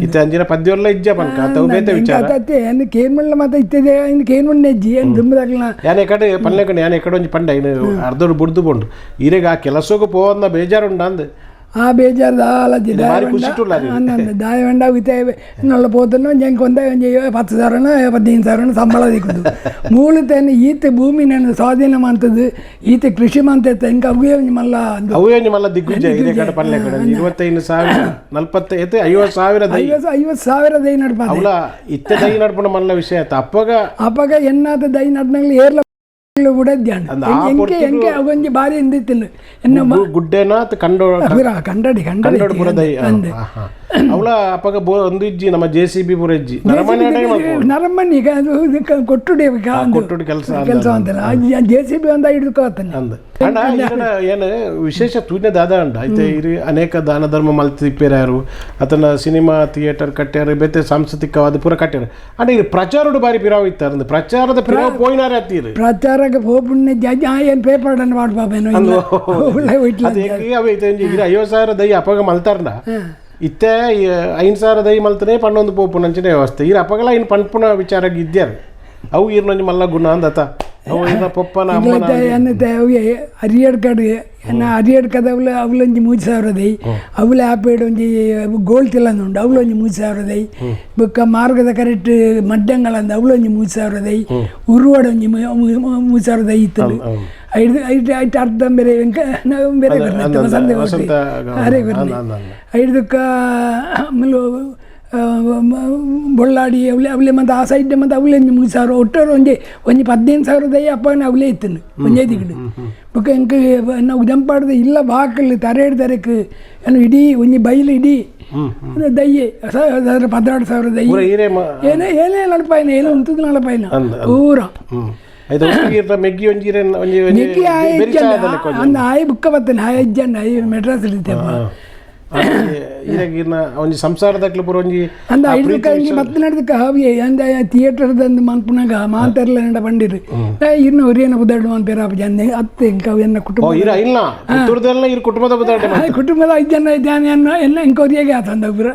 ಇತ್ತೆ ಅಂಜಿನ ಪದ್ಯ ಎಲ್ಲ ಇಜ್ಜ ಪನ್ಕ ಅತವು ಬೇತೆ ವಿಚಾರ ಅತ್ತೆ ಏನು ಕೇನು ಮಲ್ಲ ಮತ್ತೆ ಇತ್ತದೆ ಇನ್ನು ಕೇನು ಮಣ್ಣೆ ಅಜ್ಜಿ ಏನು ದುಂಬದಾಗಲ ಯಾನೆ ಕಡೆ ಪಲ್ಲೆ ಕಡೆ ಯಾನೆ ಕಡೆ ಒಂಜಿ ಪಂಡ ಇನ್ನು ಅರ್ಧೋಡು ಬುಡ್ದು ಪೋಂಡು ಈರೆಗ ಆ ಕೆಲಸಕ್ಕೂ ಪೋವನ್ನ ಬೇಜಾರುಂಡ ಅಂದ್ ಆ ಬೇಜಾರು ದಾಲಜ್ಜಿ ದಾಯವಂಡ ವಿತೆ ಇನ್ನೊಳ್ಳ పోతున్నా ఇంకొంత 10,000 15,000 ಸಂಬಳ ದಿಕ್ಕುದು ಮೂಲತೇನೆ ಈತ ಭೂಮಿ ನಾನು ಸ್ವಾಧೀನ ಮಾಡ್ತದೆ ಈತ ಕೃಷಿ ಮಾಡ್ತೈತೆ ಇಂಕ ಅವೇ ಮಲ್ಲ ದಿಗ್ವಿಜಯ ಇದೆ ಕಡೆ ಪಲ್ಲೆ ಕಡೆ 25,000 40 50,000 ದೈ ನಡ್ಪ ಅವಳ ಇತ್ತೆ ದೈ ನಡ್ಪಣ ಮಲ್ಲ ವಿಷಯ ಅಪ್ಪಗ ಎನ್ನಾದ ದೈ ನಡ್ನಂಗ್ಲಿ ಏರ್ಲ ಅವೊಂಜಿ ಬಾರಿ ಎಂದಿತ್ತಿಲ್ಲ ಗುಡ್ಡೆನ ಕಂಡಡಿ ಅವಳ ಅಪ್ಪಗ ಒಂದು ಇಜ್ಜಿ ನಮ್ಮ 𝐗𝐶B ಪೂರ ಇಜ್ಜಿ ನರಮಣ್ಣಿ ಕೊಟ್ಟುಡಿ ಕೆಲಸ ಅಂತಲ್ಲ 𝐗𝐶B ಒಂದ ಹಿಡಿದುಕೋತಾನೆ ಅಣ್ಣ ಏನು ವಿಶೇಷ ತೂನೆ ದಾದ ಅಂಡ ಐತೆ ಇರಿ ಅನೇಕ ದಾನ ಧರ್ಮ ಮಲ್ತಿಪ್ಪೇರಾರು ಅದನ್ನ ಸಿನಿಮಾ ಥಿಯೇಟರ್ ಕಟ್ಟ್ಯಾರ ಬೇತೆ ಸಾಂಸ್ಕೃತಿಕವಾದ ಪೂರ ಕಟ್ಟ್ಯಾರ ಅಣ್ಣ ಇದು ಪ್ರಚಾರಡು ಬಾರಿ ಪಿರಾವ್ ಇತ್ತಾರ ಪ್ರಚಾರದ ಪಿರಾವ್ ಪೋಯಿನಾರೆ ಹತ್ತೀರಿ ಪ್ರಚಾರಕ್ಕೆ ಹೋಗ್ಬಿಡ್ನೆ ಏನು ಪೇಪರ್ ಅನ್ನು ಮಾಡ್ಬೇಕೇನು ಅವೆ ಐತೆ 50,000 ದೈ ಅಪ್ಪಗ ಮಲ್ತಾರಣ್ಣ ಇತ್ತೆ 5,000 ದೈ ಮಲ್ತನೇ ಪಣ್ಣೊಂದು ಪೋಪು ನಂಚಿನ ವ್ಯವಸ್ಥೆ ಇರ ಅಪ್ಪಗಲ ಇನ್ನು ಪಣ್ಪುನ ವಿಚಾರ ಇದ್ಯಾರ ಅವು ಇರ್ನೊಂಜಿ ಮಲ್ಲ ಗುಣ ಅಂದತ ಅವು ಇನ್ನ ಪಪ್ಪನ ಅನ್ನತೆ ಅವು ಹರಿಯಡ್ ಕಡೆ ಹರಿಯಡ್ ಕದ ಅವಲೊಂಜಿ 3,000 ದೈ ಅವಲ ಆಪೇಡ್ ಒಂಜಿ ಗೋಲ್ಡ್ ತಿಲ್ಲಂದುಂಡು ಅವಲೊಂಜಿ 3,000 ದೈ ಬೊಕ್ಕ ಮಾರ್ಗದ ಕರೆಕ್ಟ್ ಮಡ್ಡಂಗಳಂದ ಅವಲೊಂಜಿ 3,000 ದೈ ಉರುವಾಡ ಒಂಜಿ 3,000 ದೈ ಇತ್ತು ಐದು ಅರ್ಧ ಬೇರೆ ಬೇರೆ ಅರೆ ಐದಕ್ಕ ಆಮೇಲೆ ಬೊಳ್ಳಾಡಿ ಅವಲೇ ಮತ್ತು ಆ ಸೈಡ್ ಮತ್ತು ಅವಲೇ 3,000 ಒಟ್ಟರು ಒಂಜಿ 15,000 ದೈ ಅಪ್ಪನ ಅವಲೇ ಇತ್ತನು ಒಂಜೇ ದಿಗಡು ಬೊಕ್ಕ ಎಂಕ ನಾವು ಜಂಪಾಡ್ದು ಇಲ್ಲ ಬಾಕಲು ತರೇಡು ತರಕ್ಕೆ ಏನು ಇಡೀ ಒಂಜಿ ಬೈಲು ಇಡೀ ದಯ್ಯೆ 16,000 ದೈ ಏನೇ ನಡಪಾಯಿನ ಏನೋ ಉಂಟು ನಡಪಾಯಿನ ಪೂರ ಮೆಗ್ಗಿ ಅಂದ ಆಯ್ ಬುಕ್ಕ ಬರ್ತೇನೆ ಆಯ್ ಅಜ್ಜಂಡ ಆಯ್ ಮೆಡ್ರಾಸ್ ಇರ್ತೇವೆ ಒಂಜಿ ಸಂಸಾರದಕ್ಲು ಪೂರ ಒಂಜಿ ಅಂದ ಐದಕ್ಕೆ ಮತ್ತೆ ನಡೆದಕ್ಕೆ ಹಾವಿಯೇ ಅಂದ ಥಿಯೇಟರ್ದಂದು ಮನ್ಪುನಾಗ ಮಾತಾಡ್ಲ ನಡ ಬಂದಿರು ಇನ್ನು ಒರಿಯನ ಬುದಾಡು ಮನ್ಪೇರ ಜನ ಅತ್ತೆ ಕವಿಯನ್ನ ಕುಟುಂಬ ಕುಟುಂಬದ 5 ಜನ ಇದ್ದಾನೆ ಅನ್ನೋ ಎಲ್ಲ ಇಂಕ ಒರಿಯಾಗೆ ಆತಂದ ಒಬ್ಬರು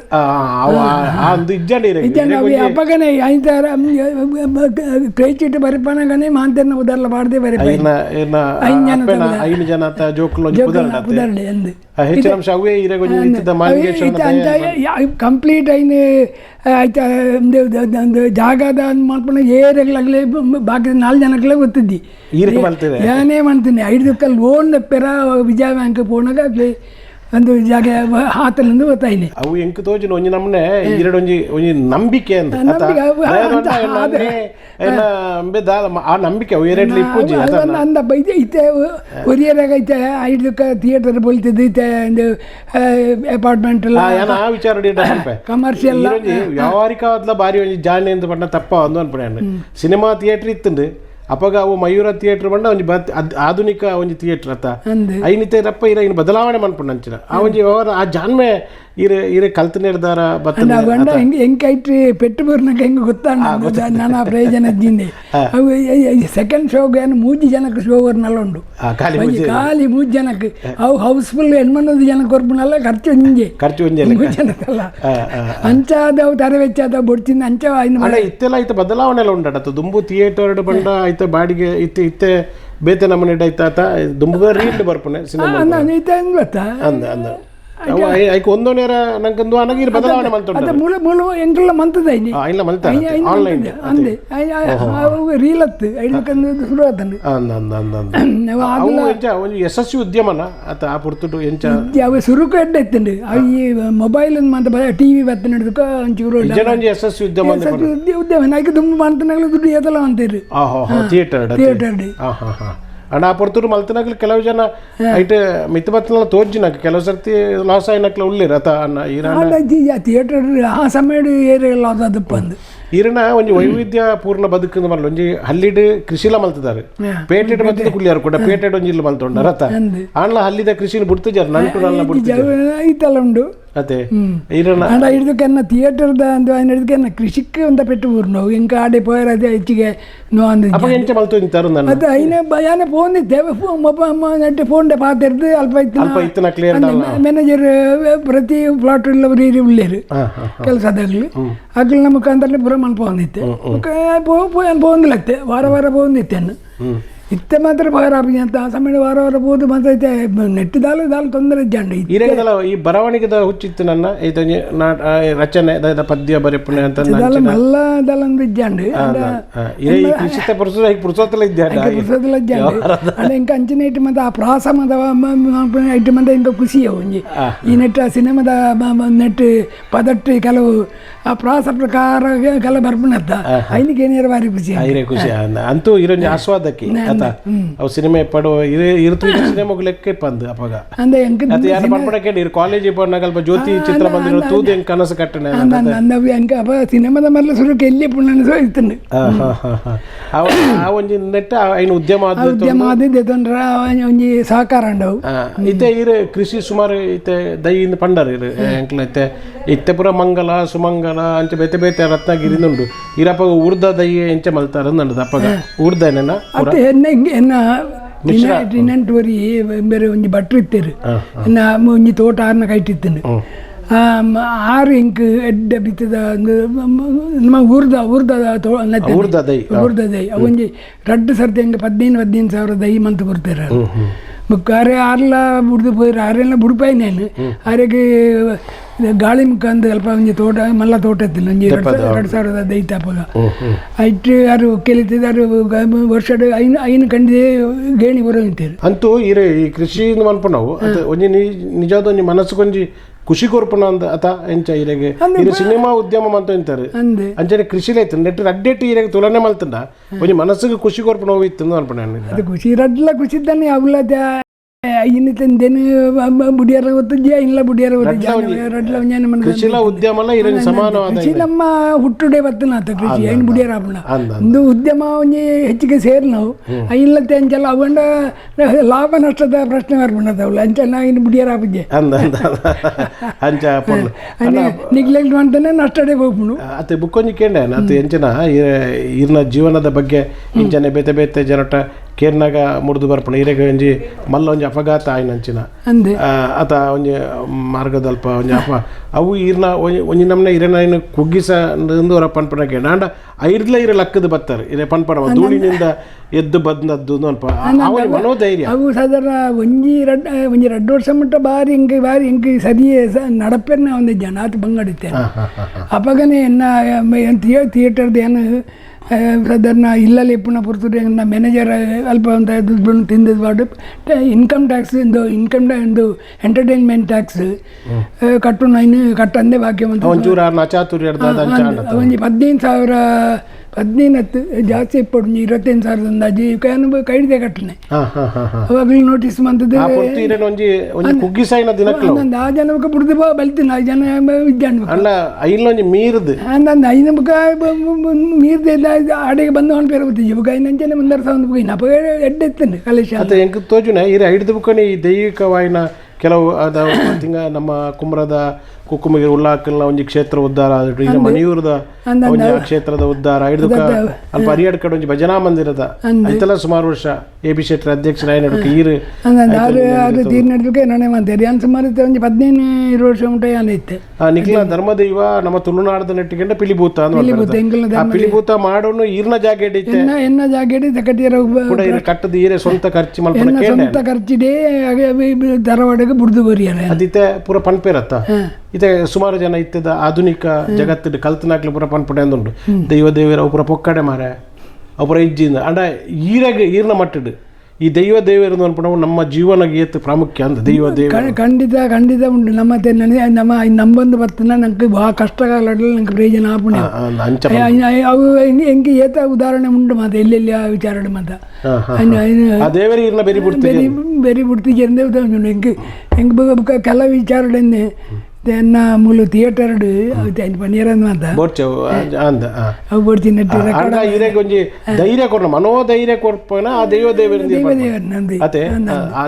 ಅಪ್ಪಗನೆ 5,000 ಕ್ರೈ ಚೀಟ್ ಬರಿಪನಾಗನೆ ಮಾಂತರ್ನ ಉದಾರ್ಲ ಬಾಡ್ದೆ ಬರಿಪ 5 ಜನ ಬುದಾರ್ಡೆ ಅಂದು ಕಂಪ್ಲೀಟ್ ಐನು ಆಯ್ತಾ ಜಾಗದ ಮಾಡ್ಕೊಂಡು ಏರಿಯಾಗಲಾಗಲೇ ಬಾಕಿ 4 ಜನಕ್ಕಲೇ ಗೊತ್ತಿದ್ದಿ ಏನೇ ಮಾಡ್ತೀನಿ 5 ಲೋನ್ ಪೆರ ವಿಜಯ ಬ್ಯಾಂಕ್ ಪೋನಾಗ ಒಂದು ಜಾಗ ಆತಲಿಂದ ಗೊತ್ತಾಯಿನಿ ಅವು ಎಂಕ್ ತೋಜಿನ ಒಂಜಿ ನಮ್ಮನೆ ಒಂಜಿ ನಂಬಿಕೆ ಅಂತ ಆ ನಂಬಿಕೆ ಅಂದ ಬೈತೆ ಐತೆ ಒರಿಯರಾಗ ಐತೆ 5 ಥಿಯೇಟರ್ ಬೋಲ್ತಿದ್ದು ಐತೆ ಒಂದು ಅಪಾರ್ಟ್ಮೆಂಟ್ ಎಲ್ಲ ವಿಚಾರ ಕಮರ್ಷಿಯಲ್ ವ್ಯಾವಹಾರಿಕವಾದ ಬಾರಿ ಒಂಜಿ ಜಾಣೆ ಅಂತ ಪಂಡ ತಪ್ಪ ಒಂದು ಅನ್ಪಡೆ ಸಿನಿಮಾ ಥಿಯೇಟರ್ ಇತ್ತುಂಡು ಅಪ್ಪಗ ಅವು ಮಯೂರ ಥಿಯೇಟರ್ ಬಂಡ ಒಂಜಿ ಆಧುನಿಕ ಒಂಜಿ ಥಿಯೇಟರ್ ಅತ್ತ ಐನಿತೆ ರಪ್ಪ ಇನ್ನು ಬದಲಾವಣೆ ಮನ್ಪುಂಡು ಅಂಚಿನ ಆ ಒಂಜಿ ವ್ಯವಹಾರ ಆ ಜಾನ್ಮೆ ಇರೆ ಕಲ್ತು ನಿರ್ಧಾರ ಬಂಡ ಹೆಂಗೈಟ್ರಿ ಪೆಟ್ಟು ಬೂರ್ನಾಗ ಹೆಂಗೆ ಗೊತ್ತಾಂಡ ನಾನು ಆ ಪ್ರಯೋಜನ ಇದ್ದೀನಿ ಅವು ಸೆಕೆಂಡ್ ಶೋಗೆ ಏನು 3 ಜನಕ್ಕೆ ಶೋ ಬರ್ನಲ್ಲ ಉಂಡು ಖಾಲಿ 3 ಜನಕ್ಕೆ ಅವು ಹೌಸ್ಫುಲ್ 11 ಜನಕ್ಕೆ ಬರ್ಪುನಲ್ಲ ಖರ್ಚು ಒಂಜೆ 3 ಜನಕ್ಕಲ್ಲ ಅಂಚಾದವು ತರವೆಚ್ಚಾದ ಬೊಡ್ಚಿಂದ ಅಂಚ ಇತ್ತೆಲ್ಲ ಐತೆ ಬದಲಾವಣೆ ಎಲ್ಲ ಉಂಟು ದುಂಬು ಥಿಯೇಟರ್ ಬಂಡ ಐತೆ ಬಾಡಿಗೆ ಇತ್ತೆ ಬೇತೆ ನಮ್ಮನೆ ಆಯ್ತಾತ ದುಂಬು ರೀಲ್ ಬರ್ಪುನೆ ಸಿನಿಮಾ ಗೊತ್ತಾ ಅಂದ ಐಕ್ ಒಂದೋನೇರ ನಂಗೊಂದು ಅನಗೀರ್ ಬದಲಾವಣೆ ಮಂತ ಮೂಲ ಎಂಕಲ್ಲ ಮಂತದ ಇಲ್ಲ ಮಲ್ತ ಆನ್ಲೈನ್ ಅಂದೆ ರೀಲತ್ತು ಐದಕ್ಕಂದು ಶುರು ಆತಂದು ಒಂದು ಯಶಸ್ವಿ ಉದ್ಯಮನ ಆತ ಆ ಪುರ್ತುಡು ಎಂಚ ಅವ ಶುರುಕು ಎಡ್ಡ ಎತ್ತಂಡು ಈ ಮೊಬೈಲ್ ಮಂತ ಟಿವಿ ಬತ್ತ ನಡೆದಕ್ಕ ಒಂಚೂರು ಒಂಜಿ ಯಶಸ್ವಿ ಉದ್ಯಮ ನಾಯ್ಕ ತುಂಬ ಮಂತನಾಗಲು ದುಡ್ಡು ಏತಲ್ಲ ಅಂತೀರಿ ಥಿಯೇಟರ್ ಅಂಡ್ ಆ ಪುತ್ತೂರು ಮಲ್ತನಾಗ್ಲಿ ಕೆಲವು ಜನ ಐಟ್ ಮಿತ್ ಬತ್ತನ ತೋರ್ಜಿನಾಗ ಕೆಲವು ಸರ್ತಿ ಲಾಸ್ ಆಯ್ನಕ್ಲ ಉಳ್ಳಿರ ಅತ ಅನ್ನ ಥಿಯೇಟರ್ ಆ ಸಮಯ ಏರಿಯಾ ಲಾಸ್ ಆದಪ್ಪ ಅಂದು ಈರನ ಒಂಜಿ ವೈವಿಧ್ಯ ಪೂರ್ಣ ಬದುಕಿನ ಮಲ್ಲ ಒಂಜಿ ಹಲ್ಲಿಡ್ ಕೃಷಿಲ ಮಲ್ತಿದ್ದಾರೆ ಪೇಟೆಡ್ ಮಲ್ತಿದ ಕುಲ್ಲಿಯಾರು ಕೂಡ ಪೇಟೆಡ್ ಒಂಜಿ ಇಲ್ಲ ಮಲ್ತೊಂಡ ರಥ ಆನ್ಲ ಹಲ್ಲಿದ ಕೃಷಿನ ಬಿಡ್ತಿದ್ದಾರೆ ನಂಟು ಐತಲ್ಲ ಉಂಡು ಅದೇ ಈರನ ಆಡ ಹಿಡಿದಕ್ಕೆನ್ನ ಥಿಯೇಟರ್ದ ಅಂತ ಹಿಡಿದಕ್ಕೆನ್ನ ಕೃಷಿಕ್ಕೆ ಅಂತ ಪೆಟ್ಟು ಊರ್ನವು ಇಂಕ ಆಡೆ ಪೋಯರದೆ ಹೆಚ್ಚಿಗೆ ನೋ ಅಂದ ಅಪ್ಪ ಎಂಚ ಮಲ್ತೊಂತಾರು ನನ್ನ ಅದು ಐನ ಯಾನೆ ಫೋನ್ ಇದ್ದೆ ನೆಟ್ಟೆ ಫೋನ್ಡೆ ಪಾತಿರ್ದು ಅಲ್ಪ ಇತ್ತನ ಕ್ಲಿಯರ್ ಮ್ಯಾನೇಜರ್ ಪ್ರತಿ ಪ್ಲಾಟ್ ಉಳ್ಳವರು ಇರಿ ಉಳ್ಳೇರು ಕೆಲಸದಾಗ್ಲಿ ಆಗ್ಲಿ ನಮ್ಮ ಮುಖಾಂತರ ಪುರ ಮಲ್ಪೊಂದಿತ್ತೆ ಪೋಂದಿಲ್ಲತ್ತೆ ವಾರ ವಾರ ಪೋಂದಿತ್ತೇನು ಇತ್ತೆ ಮಾತ್ರ ಭಾರ ಅಂತ ಆ ಸಮಯ ವಾರ ವಾರ ಬೋದು ಮಾತ್ರ ನೆಟ್ಟು ದಾಲು ತೊಂದರೆ ಇದ್ದಂಡು ಈ ಬರವಣಿಗೆದ ಹುಚ್ಚಿತ್ತು ನನ್ನ ರಚನೆ ಪದ್ಯ ಬರೆಪುಣೆ ಅಂತ ಮಲ್ಲ ದಲಂದು ಇದ್ದಂಡು ಪುರುಸೋತಲ ಇದ್ದಂಡು ಇಂಕ ಅಂಚಿನ ಇಟ್ಟು ಮತ್ತೆ ಆ ಪ್ರಾಸ ಮದ ಇಟ್ಟು ಮತ್ತೆ ಇಂಕ ಖುಷಿಯ ಒಂಜಿ ಈ ನೆಟ್ಟು ಸಿನಿಮಾದ ನೆಟ್ಟು ಪದಟ್ಟು ಕೆಲವು ಆ ಪ್ರಾಸ ಪ್ರಕಾರ ಕೆಲ ಬರ್ಪುಣತ್ತ ಐನಿಗೆ ಏನಾರ ಭಾರಿ ಖುಷಿ ಅಂತೂ ಇರೊಂದು ಆಸ್ವಾದಕ್ಕೆ ಅವು ಸಿನಿಮೆ ಪಡುವ ಇರುತ್ತು ಸಿನಿಮಾಗು ಲೆಕ್ಕ ಪಂದು ಅಪಗ ಅದು ಯಾರು ಪಡ್ಪಡಕ್ಕೆ ಇರು ಕಾಲೇಜ್ ಪಡ್ನಾಗ ಅಲ್ಪ ಜ್ಯೋತಿ ಚಿತ್ರ ಬಂದಿರೋ ತೂದು ಹೆಂಗೆ ಕನಸು ಕಟ್ಟನೆ ಹೆಂಗೆ ಅಪ್ಪ ಸಿನಿಮಾದ ಮೇಲೆ ಸುರುಕು ಎಲ್ಲಿ ಪುಣ್ಣ ಇರ್ತಂಡು ಆ ಒಂಜಿ ನೆಟ್ಟ ಐನು ಉದ್ಯಮ ಆದಿದ್ದೆ ತೊಂದ್ರ ಒಂಜಿ ಸಹಕಾರ ಅಂಡವು ಇತ್ತೆ ಇರು ಕೃಷಿ ಸುಮಾರು ಇತ್ತೆ ದೈಯಿಂದ ಪಂಡರ್ ಇರು ಎಂಕ್ಲ ಇತ್ತೆ ಪುರ ಮಂಗಲ ಸುಮಂಗಲ ಅಂಚೆ ಬೇತೆ ಬೇತೆ ರತ್ನಗಿರಿನುಂಡು ಇರಪ್ಪ ಊರ್ದ ದೈ ಎಂಚ ಮಲ್ತಾರ ನಂದು ಅಪ್ಪಗ ಊರ್ದ ಏನೇನ ಎನ್ನ ಇನ್ನೆಂಟುವರಿ ಬೇರೆ ಒಂಜಿ ಭಟ್ರು ಇತ್ತೇರು ಎನ್ನ ಒಂಜಿ ತೋಟ ಆರ್ನ ಕೈಟಿತ್ತೇನೆ ಆರು ಇಂಕ್ ಎಡ್ಡೆ ಬಿತ್ತದ ನಮ್ಮ ಊರ್ದ ದೈ ಒಂಜಿ ರಡ್ಡು ಸರ್ತಿ ಹಂಗೆ 15,000 ದೈ ಮಂತ್ ಕೊಡ್ತಾರೆ ಮುಕ್ಕಾರೆ ಆರ್ಲ ಬುಡ್ದು ಪೋಯ್ರು ಆರೆಲ್ಲ ಬುಡ್ಪಾಯಿನೇನು ಆರೆಗೆ ಗಾಳಿ ಮುಖಾಂತ ಅಲ್ಪ ಒಂಜಿ ತೋಟ ಮಲ್ಲ ತೋಟ ಇತ್ತಿಲ್ಲ ಒಂಜಿ 2,000 ದೈತಾಪಗ ಐಟ್ ಯಾರು ಕೆಲಿತಿದಾರು ವರ್ಷ ಐನು ಕಂಡಿದೆ ಗೇಣಿ ಬರೋ ನಿಂತೇರು ಅಂತೂ ಈ ಕೃಷಿ ಮನ್ಪ ನಾವು ಒಂಜಿ ನಿಜವಾದ ಒಂಜಿ ಮನಸ್ಸುಗೊಂಜಿ ಖುಷಿ ಕೊರ್ಪಣ ಅಂದ ಅತ ಎಂಚ ಇರೆಗೆ ಇದು ಸಿನಿಮಾ ಉದ್ಯಮ ಅಂತ ಅಂತಾರೆ ಅಂಚನೆ ಕೃಷಿಲೇ ಇತ್ತು ನೆಟ್ಟು ರಡ್ಡೆಟ್ಟು ಇರೆಗೆ ತುಲನೆ ಮಲ್ತಂಡ ಒಂಜಿ ಮನಸ್ಸಿಗೆ ಖುಷಿ ಕೊರ್ಪಣ ಹೋಗಿತ್ತು ಅನ್ಪಣೆ ಅದು ಖುಷಿ ರಡ್ಲ ಖುಷಿ ಇದ್ದಾನೆ ಅವಲದ ಇನ್ನಿತಂದೇನು ಬುಡಿಯಾರ ಗೊತ್ತಿದ್ಯಾ ಇಲ್ಲ ಬುಡಿಯಾರ ಕೃಷಿಲ ಉದ್ಯಮ ಕೃಷಿ ನಮ್ಮ ಹುಟ್ಟುಡೆ ಬತ್ತನಾತ ಕೃಷಿ ಐನು ಬುಡಿಯಾರ ಆಪಣ ಒಂದು ಉದ್ಯಮ ಒಂಜಿ ಹೆಚ್ಚಿಗೆ ಸೇರಿ ನಾವು ಇಲ್ಲತ್ತೆ ಅಂಚಲ್ಲ ಅವಂಡ ಲಾಭ ನಷ್ಟದ ಪ್ರಶ್ನೆ ಬರ್ಬಿಡತ್ತವಲ್ಲ ಅಂಚಲ್ಲ ಇನ್ನು ಬುಡಿಯಾರ ಆಪಜ್ಜೆ ನಿಗ್ಲೆಕ್ಟ್ ಮಾಡ್ತಾನೆ ನಷ್ಟಡೆ ಹೋಗ್ಬಿಡು ಅತ್ತೆ ಬುಕ್ಕೊಂಜಿ ಕೇಂಡೆ ಅತ್ತೆ ಎಂಚನ ಇರ್ನ ಜೀವನದ ಬಗ್ಗೆ ಇಂಚನೆ ಬೇತೆ ಬೇತೆ ಜನಟ ಕೇರ್ನಾಗ ಮುರಿದು ಬರ್ಪಣ ಇರೆಗೆ ಒಂಜಿ ಮಲ್ಲ ಒಂಜಿ ಅಪಘಾತ ಆಯ್ನಂಚಿನ ಆತ ಒಂಜಿ ಮಾರ್ಗದಲ್ಪ ಒಂಜಿ ಅವು ಈರ್ನ ಒಂಜಿ ನಮ್ನೆ ಇರೆನ ಇನ್ನು ಕುಗ್ಗಿಸ ಅವರ ಪನ್ಪಣಕ್ಕೆ ನಾಂಡ ಐರ್ಲ ಇರ ಲಕ್ಕದ ಬತ್ತಾರೆ ಇರೆ ಪನ್ಪಣ ಧೂಳಿನಿಂದ ಎದ್ದು ಬಂದದ್ದು ಅನ್ಪ ಮನೋಧೈರ್ಯ ಅವು ಸಾಧಾರಣ ಒಂಜಿ 2 ವರ್ಷ ಮಟ್ಟ ಬಾರಿ ಇಂಕ ಸರಿಯೇ ನಡಪೆನ್ನ ಒಂದು ಜನ ಆತ ಬಂಗಡಿತ್ತೆ ಅಪಗನೆ ಎನ್ನ ಥಿಯೇಟರ್ದು ಏನು ಸಾಧಾರಣ ಇಲ್ಲಲ್ಲಿ ಪುನಃ ಪುರ್ತುಡೆ ಮ್ಯಾನೇಜರ್ ಅಲ್ಪ ಅಂತ ದುಡ್ಡು ತಿಂದಿದ್ದು ಬಾಡು ಇನ್ಕಮ್ ಟ್ಯಾಕ್ಸ್ ಒಂದು ಎಂಟರ್ಟೈನ್ಮೆಂಟ್ ಟ್ಯಾಕ್ಸ್ ಕಟ್ಟು ಕಟ್ಟಂದೆ ಬಾಕಿ ಒಂಚೂರು ಒಂಜಿ 15,000 ಜಾಸ್ತಿ ಇಪ್ಪಡು 25,000 ಅಂದಾಜಿ ಕೈಡಿದೆ ಕಟ್ಟನೆ ಅವಾಗಲೂ ನೋಟಿಸ್ ಬಂದದ್ದು ಆ ಜನಕ್ಕೆ ಬಿಡ್ದು ಬಲ್ತೀನಿ ಆ ಜನ ವಿದ್ಯಾನ್ ಮೀರ್ದು ಐನ ಬುಕ್ಕ ಮೀರ್ದೆ ಆಡೆಗೆ ಬಂದು ಹೊಂಟು ಬರುತ್ತೆ ಇವಾಗ ಐನಂಚನೆ ಮುಂದಾರ ಸೌಂಡ್ ಬುಕ್ ನಪ್ಪ ಎಡ್ಡೆತ್ತೇನೆ ಕಲೇಶ ಹೆಂಗೆ ತೋಜುನ ಹಿಡಿದು ಬುಕ್ಕಣಿ ದೈಹಿಕವಾಯಿನ ಕೆಲವು ತಿಂಗ ನಮ್ಮ ಕುಂಬ್ರದ ಕುಕ್ಕುಮಗಿರಿ ಉಳ್ಳಾಕಲ್ನ ಒಂಜಿ ಕ್ಷೇತ್ರ ಉದ್ಧಾರ ಈಗ ಮಣಿಯೂರದ ಒಂಜಿ ಕ್ಷೇತ್ರದ ಉದ್ಧಾರ ಹಿಡಿದು ಅಲ್ಪ ಹರಿಯಾಡ್ ಕಡೆ ಒಂಜಿ ಭಜನಾ ಮಂದಿರದ ಐತಲ್ಲ ಸುಮಾರು ವರ್ಷ ಎ.ಬಿ. ಶೆಟ್ಟರ್ ಅಧ್ಯಕ್ಷರಾಗಿ ಈರು ತೀರ್ನಡ್ಲಿಕ್ಕೆ ನಾನೇ ಮಾಡ್ತೇನೆ ಏನು ಸುಮಾರು ಒಂಜಿ 15-20 ವರ್ಷ ಉಂಟ ಏನಿತ್ತೆ ನಿಖಿಲ ಧರ್ಮದೈವ ನಮ್ಮ ತುಳುನಾಡದ ನೆಟ್ಟಿಗೆಂಡ ಪಿಲಿಭೂತ ಪಿಲಿಭೂತ ಮಾಡೋನು ಈರ್ನ ಜಾಗ ಎನ್ನ ಜಾಗ ಕಟ್ಟಿರ ಕಟ್ಟದ ಈರೆ ಸ್ವಂತ ಖರ್ಚು ಮಲ್ಪನ ಸ್ವಂತ ಖರ್ಚಿಡೆ ಧಾರವಾಡಗೆ ಬುಡ್ದು ಬರಿಯಾರೆ ಅದಿತ್ತೆ ಪೂರ ಪನ್ಪೇರತ್ತ ಇತ್ತೆ ಸುಮಾರು ಜನ ಇತ್ತದ ಆಧುನಿಕ ಜಗತ್ತಿನ ಕಲ್ತನಾಗ್ಲಿ ಪೂರ ಪನ್ಪಡೆ ಅಂದುಂಡು ದೈವ ದೇವರ ಪೂರ ಪೊಕ್ಕಡೆ ಮಾರೆ ಅಪುರ ಇಜ್ಜಿಂದ ಅಂಡ ಈರಗೆ ಈರ್ನ ಮಟ್ಟಡು ಈ ದೈವ ದೇವರು ಅನ್ಪಣವು ನಮ್ಮ ಜೀವನಕ್ಕೆ ಏತು ಪ್ರಾಮುಖ್ಯ ಅಂತ ದೈವ ದೇವ ಖಂಡಿತ ಉಂಟು ನಮ್ಮ ನಮ್ಮ ನಂಬಂದು ಬರ್ತನ ನಂಗೆ ಭಾಳ ಕಷ್ಟಕಾಲದಲ್ಲಿ ನಂಗೆ ಪ್ರಯೋಜನ ಆಪುಣ ಅವು ಹೆಂಗೆ ಏತ ಉದಾಹರಣೆ ಉಂಟು ಮಾತ ಎಲ್ಲೆಲ್ಲಿ ವಿಚಾರಣೆ ಮಾತ ದೇವರಿ ಬೆರಿ ಬಿಡ್ತಿ ಎಂದೇ ಉದಾಹರಣೆ ಹೆಂಗೆ ಹೆಂಗೆ ಕೆಲ ವಿಚಾರಣೆ ಎನ್ನ ಮೂಲ ಥಿಯೇಟರ್ ಪನ್ನೀರಂದು ಮಾತ ಅವು ಬೋಡ್ತೀನಿ ಧೈರ್ಯ ಕೊಡ ಮನೋಧೈರ್ಯ ಕೊಡ್ಪನ ಆ ದೈವ ದೇವರು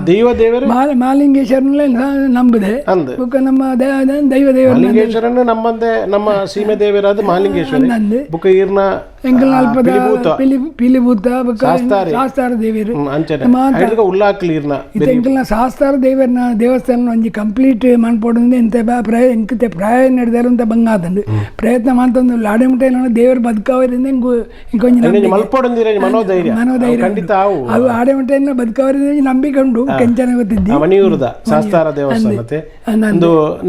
ದೈವ ದೇವರು ಮಾಲಿಂಗೇಶ್ವರನಲ್ಲೇ ನಂಬುದೆ ನಮ್ಮ ದೈವ ದೇವರು ಮಾಲಿಂಗೇಶ್ವರನ ನಮ್ಮಂದೆ ನಮ್ಮ ಸೀಮೆ ದೇವರಾದ ಮಾಲಿಂಗೇಶ್ವರ ಬುಕ್ಕ ಈರ್ನ ಪಿಲಿಭೂತ ಶಾಸ್ತಾರ ದೇವರು ಶಾಸ್ತಾರ ದೇವರನ ದೇವಸ್ಥಾನ ಒಂಜಿ ಕಂಪ್ಲೀಟ್ ಮಾಡ್ಕೊಡೋದು ಎಂತ ಎಂಕತೆ ಪ್ರಾಯ ನಡೆದಾರು ಅಂತ ಬಂಗಾದಂಡು ಪ್ರಯತ್ನ ಮಾಡ್ತಂದು ಲಾಡೆ ಮುಟ್ಟೆ ದೇವರು ಬದುಕವರಿಂದ ಮನೋಧೈರ್ಯ ಅವು ಆಡೆ ಮುಟ್ಟೆಯನ್ನು ಬದುಕವರಿಂದ ನಂಬಿಕೊಂಡು ಕೆಂಚನ ಗೊತ್ತಿದ್ದಿ ಮಣಿಯೂರದ ಶಾಸ್ತಾರ ದೇವಸ್ಥಾನ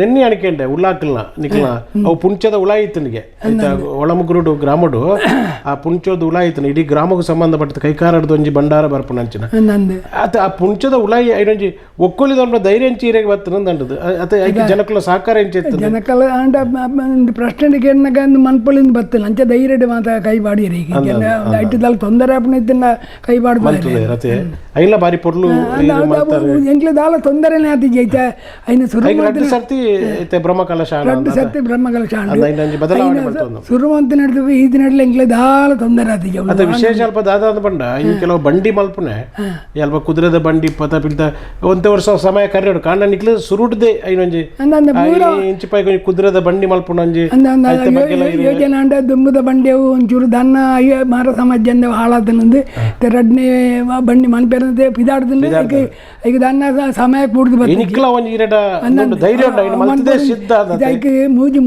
ನೆನ್ನೆ ಅಣಿಕೆಂಡೆ ಉಳ್ಳಾಕಲ್ನ ನಿಕ್ಲ ಅವು ಪುಂಚದ ಉಳ ಇತ್ತನಿಗೆ ಒಳಮುಗುರುಡು ಗ್ರಾಮಡು ಆ ಪುಂಚದ ಉಳ ಇತ್ತನ ಇಡೀ ಗ್ರಾಮಕ್ಕೆ ಸಂಬಂಧಪಟ್ಟ ಕೈಕಾರಡ್ದು ಒಂಜಿ ಭಂಡಾರ ಬರ್ಪುನ ಅಂಚಿನ ಅತ ಆ ಪುಂಚದ ಉಳ ಐನೊಂಜಿ ಒಕ್ಕೊಲಿದ ಧೈರ್ಯ ಚೀರೆಗೆ ಬರ್ತನಂದು ಅತ ಜನಕುಲ ಸಹಕಾರ ಜನಕಲ ಅಂಡ ಪ್ರಶ್ನೆಗೆ ಮನ್ಪೊಳಿಂದ ಬರ್ತಲ್ಲ ಅಂಚೆ ಧೈರ್ಯ ಮಾತ ಕೈ ಬಾಡಿರಿ ಐಟದಲ್ಲಿ ತೊಂದರೆ ಆಪಣ ಇದ್ದನ್ನ ಕೈ ಬಾಡ್ಬಾರ್ದು ಐಲ ಬಾರಿ ಪೊರ್ಲು ಎಂಕ್ಲೆ ದಾಲ ತೊಂದರೆನೇ ಆತಿಜಿ ಐತೆ ಐನ ಶುರು ಸರ್ತಿ ಬ್ರಹ್ಮಕಲಶ ಸರ್ತಿ ಬ್ರಹ್ಮಕಲಶ ಶುರುವಂತ ನಡೆದು ಈ ದಿನ ಎಂಕ್ಲೆ ದಾಲ ತೊಂದರೆ ಆತಿಜಿ ಅದ ವಿಶೇಷ ಅಲ್ಪ ದಾದ ಬಂಡ ಇನ್ನು ಕೆಲವು ಬಂಡಿ ಮಲ್ಪನೆ ಅಲ್ಪ ಕುದುರೆದ ಬಂಡಿ ಪತ ಪಿಲ್ತ ಒಂದೇ ವರ್ಷ ಸಮಯ ಕರೆಯೋಡು ಕಾಂಡ ನಿಕ್ಲೆ ಸುರುಡ್ದೆ ಐನೊಂಜಿ ಇಂಚಿ ಪೈ ಕುದುರೆದ ಬಂಡಿ ಮಲ್ಪುಣಂಜಿ ಯೋಜನೆ ಅಂಡ ದುಂಬುದ ಬಂಡೆವು ಒಂಚೂರು ದನ್ನ ಮಾರ ಸಮಾಜ ಹಾಳಾದನಂದು ರಡ್ನೆ ಬಂಡಿ ಮನ್ಪೇರಂತೆ ಪಿದಾಡ್ದಿಂದ ಈಗ ದನ್ನ ಸಮಯ ಕೂಡ್ದು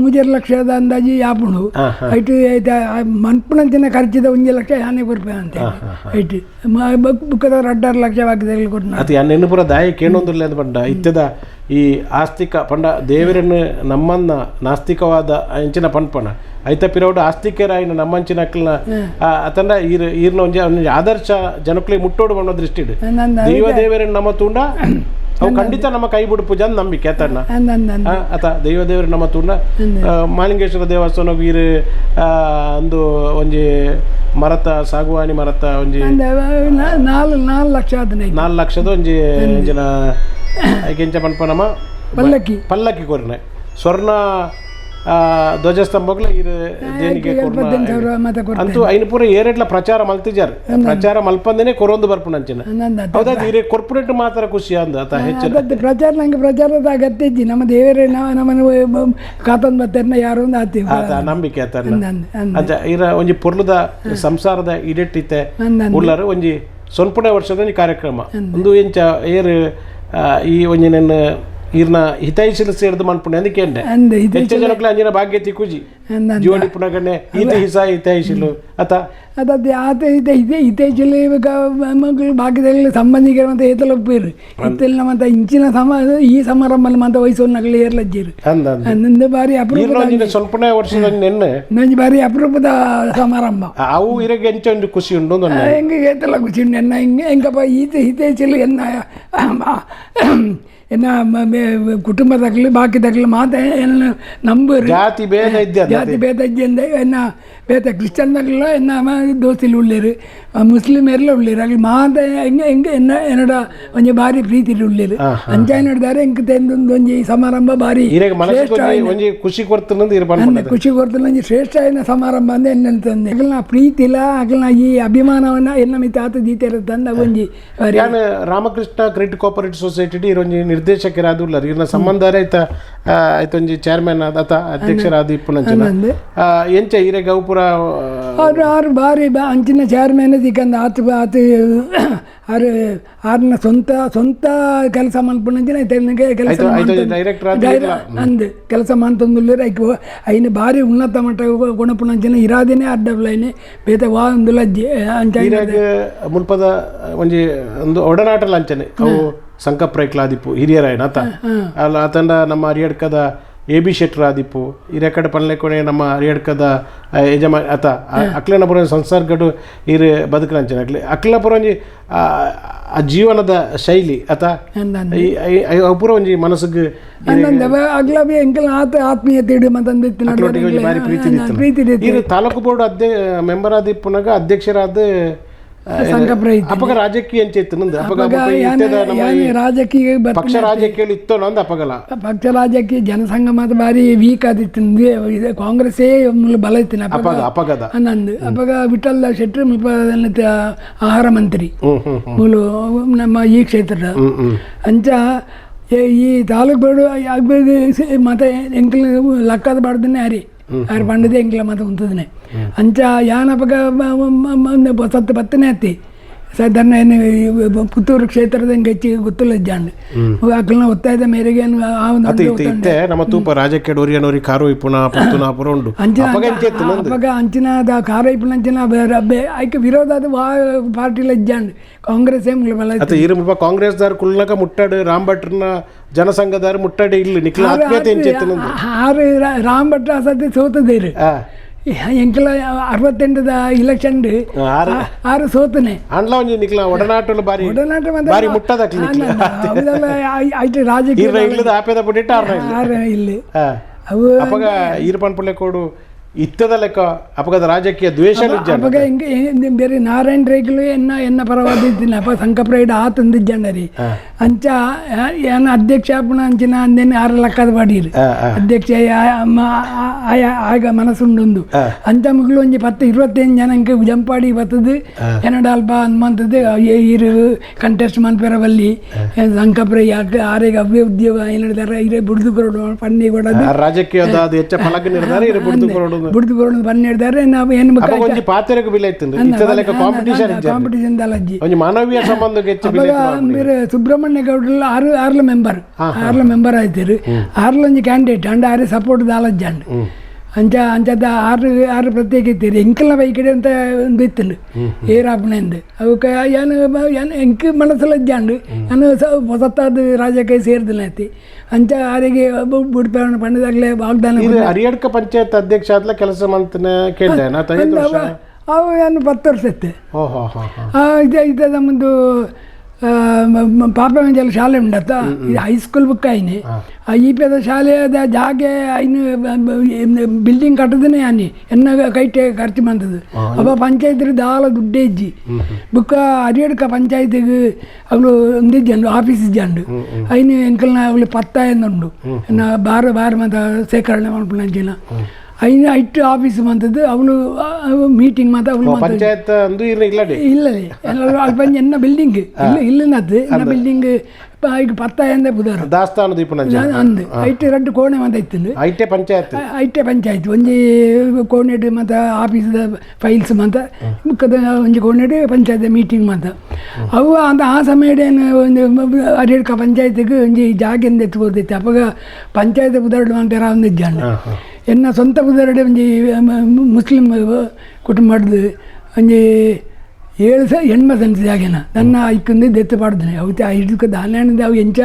ಮೂಜರ್ ಲಕ್ಷದ ಅಂದಾಜಿ ಯಾಪುಣು ಐಟು ಮನ್ಪುಣಂಚಿನ ಖರ್ಚಿದ 1 ಲಕ್ಷ 50 ರೂಪಾಯಿ ಅಂತ ಐಟು ಬುಕ್ಕದ 2 ಲಕ್ಷ ವಾಕ್ಯದಲ್ಲಿ ಕೊಟ್ಟು ಅದು ನೆನಪುರ ದಾಯಿ ಕೇಳೊಂದಿಲ್ಲ ಅಂತ ಬಂಡ ಇತ್ತದ ಈ ಆಸ್ತಿಕ ಪಂಡ ದೇವರನ್ನು ನಮ್ಮನ್ನ ನಾಸ್ತಿಕವಾದ ಅಂಚಿನ ಪಂಪಣ ಐತ ಪಿರೌಡ ಆಸ್ತಿಕರಾಯಿನ ನಮ್ಮಂಚಿನ ಅಕ್ಕಲ್ನ ಅತಂಡ ಈರ್ನ ಒಂಜಿ ಆದರ್ಶ ಜನಕ್ಲಿಗೆ ಮುಟ್ಟೋಡು ಅನ್ನೋ ದೃಷ್ಟಿ ದೈವ ದೇವರನ್ನು ನಮ್ಮ ತೂಂಡ ಅವು ಖಂಡಿತ ನಮ್ಮ ಕೈ ಬಿಡು ಪೂಜಾ ನಂಬಿಕೆ ಆತಣ್ಣ ಆತ ದೈವ ದೇವರು ನಮ್ಮ ತೂಂಡ ಮಾಲಿಂಗೇಶ್ವರ ದೇವಸ್ಥಾನ ವೀರ್ ಒಂದು ಒಂಜಿ ಮರತ ಸಾಗುವಾನಿ ಮರತ ಒಂಜಿ 4 ಲಕ್ಷದ ಒಂಜಿ ಜನ ಕೆಂಚ ಪನ್ಪ ನಮ್ಮ ಪಲ್ಲಕ್ಕಿ ಕೊರ್ನೆ ಸ್ವರ್ಣ ಧ್ವಜಸ್ತಂಭಗಳು ದೇನಿಗೆ ಅಂತೂ ಐನು ಪೂರ ಏರೆಡ್ಲ ಪ್ರಚಾರ ಮಲ್ತಿಜಾರ್ ಪ್ರಚಾರ ಮಲ್ಪಂದೇನೆ ಕೊರೊಂದು ಬರ್ಪುಣಂಚಿನ ಹೌದಾ ಇರೇ ಕಾರ್ಪೊರೇಟ್ ಮಾತ್ರ ಖುಷಿ ಅಂದ ಅತ ಹೆಚ್ಚಿನ ಪ್ರಚಾರ ನಂಗೆ ಪ್ರಚಾರದ ಅಗತ್ಯ ಇಜ್ಜಿ ನಮ್ಮ ದೇವರೇ ನಮ್ಮನ್ನು ಕಾತೊಂದು ಬತ್ತರ್ನ ಯಾರು ಒಂದು ಆತೀವಿ ನಂಬಿಕೆ ಆತರ್ನ ಅಜ್ಜ ಇರ ಒಂಜಿ ಪೊರ್ಲುದ ಸಂಸಾರದ ಇಡೆಟ್ಟಿತ್ತೆ ಉಳ್ಳರು ಒಂಜಿ ಸೊನ್ಪುಣೆ ವರ್ಷದ ಕಾರ್ಯಕ್ರಮ ಒಂದು ಎಂಚ ಏರು ಈ ಒಂಜಿ ನನ್ನ ಈರ್ನ ಹಿತೈಷಿಲು ಸೇರಿದು ಮನ್ಪುಣೆ ಅದಕ್ಕೆ ಹೆಚ್ಚು ಜನಕ್ಲೆ ಅಂಜಿನ ಭಾಗ್ಯ ತಿಕ್ಕುಜಿ ಜೋಡಿ ಪುನಗಣ್ಣೆ ಈತ ಹಿತೈಷಿಲು ಅತ ಅದೇ ಆತ ಹಿತೈಷಿಲು ಮಕ್ಕಳು ಭಾಗ್ಯದಲ್ಲಿ ಸಂಬಂಧಿಕರ ಮತ್ತೆ ಏತಲೊಪ್ಪಿರು ಇತ್ತೆಲ್ಲ ಮತ್ತೆ ಇಂಚಿನ ಈ ಸಮಾರಂಭ ಮತ್ತೆ ವಯಸ್ಸು ನಗಲಿ ಏರ್ಲಜ್ಜಿರು ನಂದು ಬಾರಿ ಅಪರೂಪ ಸ್ವಲ್ಪ ವರ್ಷದ ನಂಜು ಬಾರಿ ಅಪರೂಪದ ಸಮಾರಂಭ ಅವು ಇರಗೆ ಎಂಚ ಒಂದು ಖುಷಿ ಉಂಟು ಹೆಂಗೆ ಏತಲ್ಲ ಖುಷಿ ಉಂಟು ಎನ್ನ ಹೆಂಗಪ್ಪ ಹಿತೈಷಿಲು ಎನ್ನ ಕುಟುಂಬದಾಗಲಿ ಬಾಕಿದಾಗಲಿ ಮಾತೆ ನಂಬರು ಜಾತಿ ಭೇದ ಇದ್ದೆ ಅಂದೆ ಎನ್ನ ಬೇತ ಕ್ರಿಶ್ಚಿಯನ್ದಾಗಲ ಎನ್ನ ದೋಸ್ತಿಲಿ ಉಳ್ಳೇರು ಮುಸ್ಲಿಮ್ ಎಲ್ಲ ಉಳ್ಳೇರು ಅಲ್ಲಿ ಮಾತೆ ಹೆಂಗೆ ಎನ್ನಡ ಒಂಜಿ ಬಾರಿ ಪ್ರೀತಿ ಉಳ್ಳೇರು ಅಂಚಾಯ ನಡೆದಾರೆ ಹೆಂಗೆ ತೆಂದೊಂದು ಒಂಜಿ ಸಮಾರಂಭ ಬಾರಿ ಖುಷಿ ಕೊಡ್ತಾನೆ ಒಂಜಿ ಶ್ರೇಷ್ಠ ಏನ ಸಮಾರಂಭ ಅಂದೆ ಎನ್ನಂತಂದೆ ಅಗಲ್ನ ಪ್ರೀತಿ ಇಲ್ಲ ಅಗಲ್ನ ಈ ಅಭಿಮಾನವನ್ನ ಎನ್ನ ಮಿತ ಆತ ದೀತಿರಂದ ಒಂಜಿ ರಾಮಕೃಷ್ಣ ಕ್ರೆಡಿಟ್ ಕೋಆಪರೇಟಿವ್ ಸೊಸೈಟಿ ಇರೊಂಜಿ ನಿರ್ದೇಶಕರಾದುಲ್ಲ ಇರ್ನ ಸಂಬಂಧ ಆಯ್ತೊಂಜಿ ಚೇರ್ಮನ್ ಆತ ಅಧ್ಯಕ್ಷರಾದ ಇಪ್ಪುನಂಚಿನ ಎಂಚ ಇರೆ ಗೌಪುರ ಆರು ಬಾರಿ ಅಂಚಿನ ಚೇರ್ಮನ್ ದಿಕ್ಕಂದ ಆತ ಆರ್ನ ಸ್ವಂತ ಕೆಲಸ ಮಲ್ಪುನಂಚಿನ ಅಂದು ಕೆಲಸ ಮಾಡ್ತಂದುಲ್ಲ ಐನ ಬಾರಿ ಉನ್ನತ ಮಟ್ಟ ಗುಣಪುನಂಚಿನ ಇರಾದೇನೆ ಅಡ್ಡಬ್ಲೈನೆ ಬೇತ ವಾ ಒಂದು ಲಜ್ಜೆ ಅಂಚ ಮುಲ್ಪದ ಒಂಜಿ ಒಂದು ಒಡನಾಟ ಲಂಚನೆ ಅವು ಸಂಕಪ್ರೈಕ್ಲಾದಿಪ್ಪು ಹಿರಿಯರಾಯನ ಆತ ಅಲ್ಲ ಆತಂಡ ನಮ್ಮ ಹರಿಯಡ್ಕದ AB ಶೆಟ್ರ್ ಆದಿಪ್ಪು ಇರೆಕಡೆ ಪನ್ಲೆಕೊನೆ ನಮ್ಮ ಹರಿಯಡ್ಕದ ಯಜಮಾನ ಆತ ಅಕ್ಲೆನ ಪುರ ಸಂಸರ್ಗಡು ಇರು ಬದುಕುನಂಚಿನ ಅಕ್ಲೆನ ಪುರ ಒಂಜಿ ಆ ಜೀವನದ ಶೈಲಿ ಆತ ಪೂರ ಒಂಜಿ ಮನಸ್ಸಿಗೆ ಆತ್ಮೀಯತೆ ಬಾರಿ ಪ್ರೀತಿ ಇರು ತಾಲೂಕು ಬೋರ್ಡ್ ಮೆಂಬರ್ ಆದಿಪ್ಪುನಾಗ ಅಧ್ಯಕ್ಷರಾದ ಅಪಗ ರಾಜಕೀಯ ರಾಜಕೀಯ ಪಕ್ಷ ರಾಜಕೀಯ ಇತ್ತು ನಂದು ಅಪಗಲ ಪಕ್ಷ ರಾಜಕೀಯ ಜನಸಂಘ ಮಾತ್ರ ಬಾರಿ ವೀಕ್ ಆದಿತ್ತು ಕಾಂಗ್ರೆಸ್ಸೇ ಬಲ ಇತ್ತು ಅಪಗದ ನಂದು ಅಪಗ ವಿಠಲ್ ಶೆಟ್ಟಿ ಆಹಾರ ಮಂತ್ರಿ ಮೂಲು ನಮ್ಮ ಈ ಕ್ಷೇತ್ರದ ಅಂಚ ಈ ತಾಲೂಕು ಬೋರ್ಡು ಆಗ್ಬೇಕು ಮತ್ತೆ ಎಂಕ್ಲ ಲಕ್ಕದ ಬಾಡ್ದನ್ನೇ ಯಾರು ಪಂಡದೆ ಎಂಕ್ಲ ಮತ್ತೆ ಉಂತದನೆ ಅಂಚ ಯಾನಪಗ ಸತ್ತು ಬತ್ತನೇ ಹತ್ತಿ ಸಾಧಾರಣ ಏನು ಪುತ್ತೂರು ಕ್ಷೇತ್ರದ ಹೆಚ್ಚು ಗೊತ್ತಿಲ್ಲ ಜಾಂಡ್ ಅಕ್ಕಳನ್ನ ಒತ್ತಾಯದ ಮೇರೆಗೆ ನಮ್ಮ ತೂಪ ರಾಜಕೀಯ ಡೋರಿಯನೋರಿ ಕಾರು ಇಪ್ಪುನ ಪತ್ತುನಾಪುರ ಉಂಡು ಅಪಗ ಅಂಚಿನ ಕಾರು ಇಪ್ಪುನ ಅಂಚಿನ ಐಕೆ ವಿರೋಧ ಅದು ಪಾರ್ಟಿಲ ಜಾಂಡ್ ಕಾಂಗ್ರೆಸ್ ಬಲ ಕಾಂಗ್ರೆಸ್ ದಾರ್ ಕುಳ್ಳಕ ಮುಟ್ಟಾಡು ರಾಮ್ ಭಟ್ರನ ಜನಸಂಘದಾರ ಮುಟ್ಟಾಡಿ ಇಲ್ಲಿ ನಿಖಿಲ ಆತ್ಮೀಯತೆ ಆರು ರಾಮ್ ಭಟ್ರ ಸದ್ಯ ಸೋತದೇರು ಎಂಕಲ 68ದ ಇಲೆಕ್ಷನ್ ಆರು ಸೋತನೆ ಒಡನಾಟ ರಾಜಕೀಯ ಇಲ್ಲಿ ಅಪಗ ಈರ್ಪನ್ಪುಳ್ಳೆಕೋಡು ಇತ್ತದ ಲೆಕ್ಕ ಅಪಗದ ರಾಜಕೀಯ ದ್ವೇಷ ಅಪಗ ಹಿಂಗೆ ಬೇರೆ ನಾರಾಯಣ ರೇಖಲು ಎನ್ನ ಪರವಾದ ಇದ್ದೀನಿ ಅಪ್ಪ ಸಂಕಪ್ರೈಡ್ ಆತಂದಿಜ್ಜಂಡರಿ ಅಂಚ ಏನ ಅಧ್ಯಕ್ಷ ಅಪ್ಪನ ಅಂಚಿನ ಅಂದೇನೆ 6 ಲಕ್ಕದ ಬಾಡಿರು ಅಧ್ಯಕ್ಷ ಆಗ ಮನಸ್ಸುಂಡು ಅಂಚ ಮುಗಿಲು ಒಂಜಿ 10-25 ಜನಕ್ಕೆ ಜಂಪಾಡಿ ಬರ್ತದೆ ಎನಡಾಲ್ಪ ಹನುಮಂತದ್ದು ಇರು ಕಂಟೆಸ್ಟ್ ಮನ್ಪೆರವಲ್ಲಿ ಸಂಕಪ್ರೈ ಆರೆಗೆ ಅವ್ಯ ಉದ್ಯೋಗ ಏನಿದ್ದಾರೆ ಇರೇ ಬುಡ್ದು ಕೊರಡು ಪನ್ನಿ ಕೊಡೋದು ರಾಜಕೀಯದ ಹೆಚ್ಚ ಫಲಕ ನಿರ್ಧಾರ ಇರು ಬುಡ್ದು ಕೊರಡು ಬುಡ್ದು ಬರೋದು ಬಂದಿದ್ದಾರೆ ನಾವು ಏನು ಪಾತ್ರೆಗೆ ಬೆಲೆ ಕಾಂಪಿಟೇಷನ್ ದಲಜ್ಜಿ ಮಾನವೀಯ ಸಂಬಂಧಕ್ಕೆ ಬೇರೆ ಸುಬ್ರಹ್ಮಣ್ಯ ಗೌಡ್ರಲ್ಲ ಆರ್ಲ ಮೆಂಬರ್ ಆಯ್ತಿರು ಆರ್ಲ ಒಂಜಿ ಕ್ಯಾಂಡಿಡೇಟ್ ಅಂಡ್ ಆರು ಸಪೋರ್ಟ್ ದಾಲಜ್ಜ ಅಂಡ್ ಅಂಚದ ಆರು ಪ್ರತ್ಯೇಕ ಇತ್ತೀರಿ ಎಂಕಲ್ನ ಬೈಕಡೆ ಅಂತ ಒಂದು ಇತ್ತಂಡು ಏರಾಪಣೆಂದು ಅವಕ್ಕೆ ಏನು ಎಂಕ ಮನಸ್ಸಲ್ಲಜ್ಜಾಂಡು ನಾನು ಹೊಸತ್ತಾದ ರಾಜಕೀಯ ಸೇರಿದಿಲ್ಲ ಐತಿ ಅಂಚ ಆರಿಗೆ ಬುಡ್ಪ ಪಂಡದಾಗಲೇ ವಾಗ್ದಾನ ಹರಿಯಡ್ಕ ಪಂಚಾಯತ್ ಅಧ್ಯಕ್ಷ ಆದ್ಲ ಕೆಲಸ ಮಾಡ್ತಾನೆ ಅವು ಏನು 10 ವರ್ಷ ಇತ್ತು ಇದ ನಮ್ಮದು ಪಾಪಂಜಲ ಶಾಲೆ ಉಂಡತ್ತ ಇದು ಹೈಸ್ಕೂಲ್ ಬುಕ್ ಆಯ್ನೆ ಈ ಪೇದ ಶಾಲೆದ ಜಾಗೆ ಐನು ಬಿಲ್ಡಿಂಗ್ ಕಟ್ಟದನೇ ಆನಿ ಎನ್ನ ಕೈಟೆ ಖರ್ಚು ಮಾಡ್ತದೆ ಅಪ್ಪ ಪಂಚಾಯತ್ ದಾಲ ದುಡ್ಡೇ ಇಜ್ಜಿ ಬುಕ್ಕ ಹರಿಯಡ್ಕ ಪಂಚಾಯತಿಗೆ ಅವಳು ಒಂದಿಜ್ಜಂಡು ಆಫೀಸ್ ಇಜ್ಜಂಡು ಐನು ಎಂಕಲ್ನ ಅವಳು 10 ಎಂದುಂಡು ಬಾರ ಮತ್ತು ಸೇಕರಣೆ ಮಾಡ್ಕೊಂಡ ಐನು ಐಟ್ ಆಫೀಸ್ ಬಂತದ್ದು ಅವಳು ಮೀಟಿಂಗ್ ಮಾತ್ರ ಅವಳು ಪಂಚಾಯತ್ ಇಲ್ಲ ಅಲ್ಪ ಎನ್ನ ಬಿಲ್ಡಿಂಗ್ ಇಲ್ಲಿನದ್ದು ಎನ್ನ ಬಿಲ್ಡಿಂಗ್ ಈಗ 10 ಎಂದೇ ಬುಧಾರ ದಾಸ್ತಾನದ ಅಂದು ಐಟೆ 2 ಕೋಣೆ ಅಂತ ಇತ್ತು ಐಟೆ ಪಂಚಾಯತ್ ಒಂಜಿ ಕೋಣೆಡ್ ಮತ್ತು ಆಫೀಸ್ದ ಫೈಲ್ಸ್ ಮತ್ತು ಮುಖದ ಒಂಜಿ ಕೋಣೆಡ್ ಪಂಚಾಯತ್ ಮೀಟಿಂಗ್ ಮತ್ತು ಅವು ಅಂತ ಆ ಸಮಯಡೇನು ಒಂದು ಹರಿಯಡ್ಕ ಪಂಚಾಯತಿಗೆ ಒಂಜಿ ಜಾಗೆಂದು ಎತ್ಬೋದೈತೆ ಅವಾಗ ಪಂಚಾಯತ್ ಬುಧಾರ್ಡು ಅಂತಾರ ಒಂದು ಇಜ್ಜಾಂಡು ಎನ್ನ ಸ್ವಂತ ಬುಧಾರಡೆ ಒಂಜಿ ಮುಸ್ಲಿಂ ಕುಟುಂಬದ್ದು ಒಂಜಿ 7 ಸೆನ್ಸ್ ಜಾಗೇನ ನನ್ನ ಐಕೊಂದು ದೆತ್ತು ಪಾಡ್ದೇನೆ ಅವತ್ತೆ ಇದಕ್ಕೆ ದಾನ್ಯಾನದ ಅವು ಎಂಚ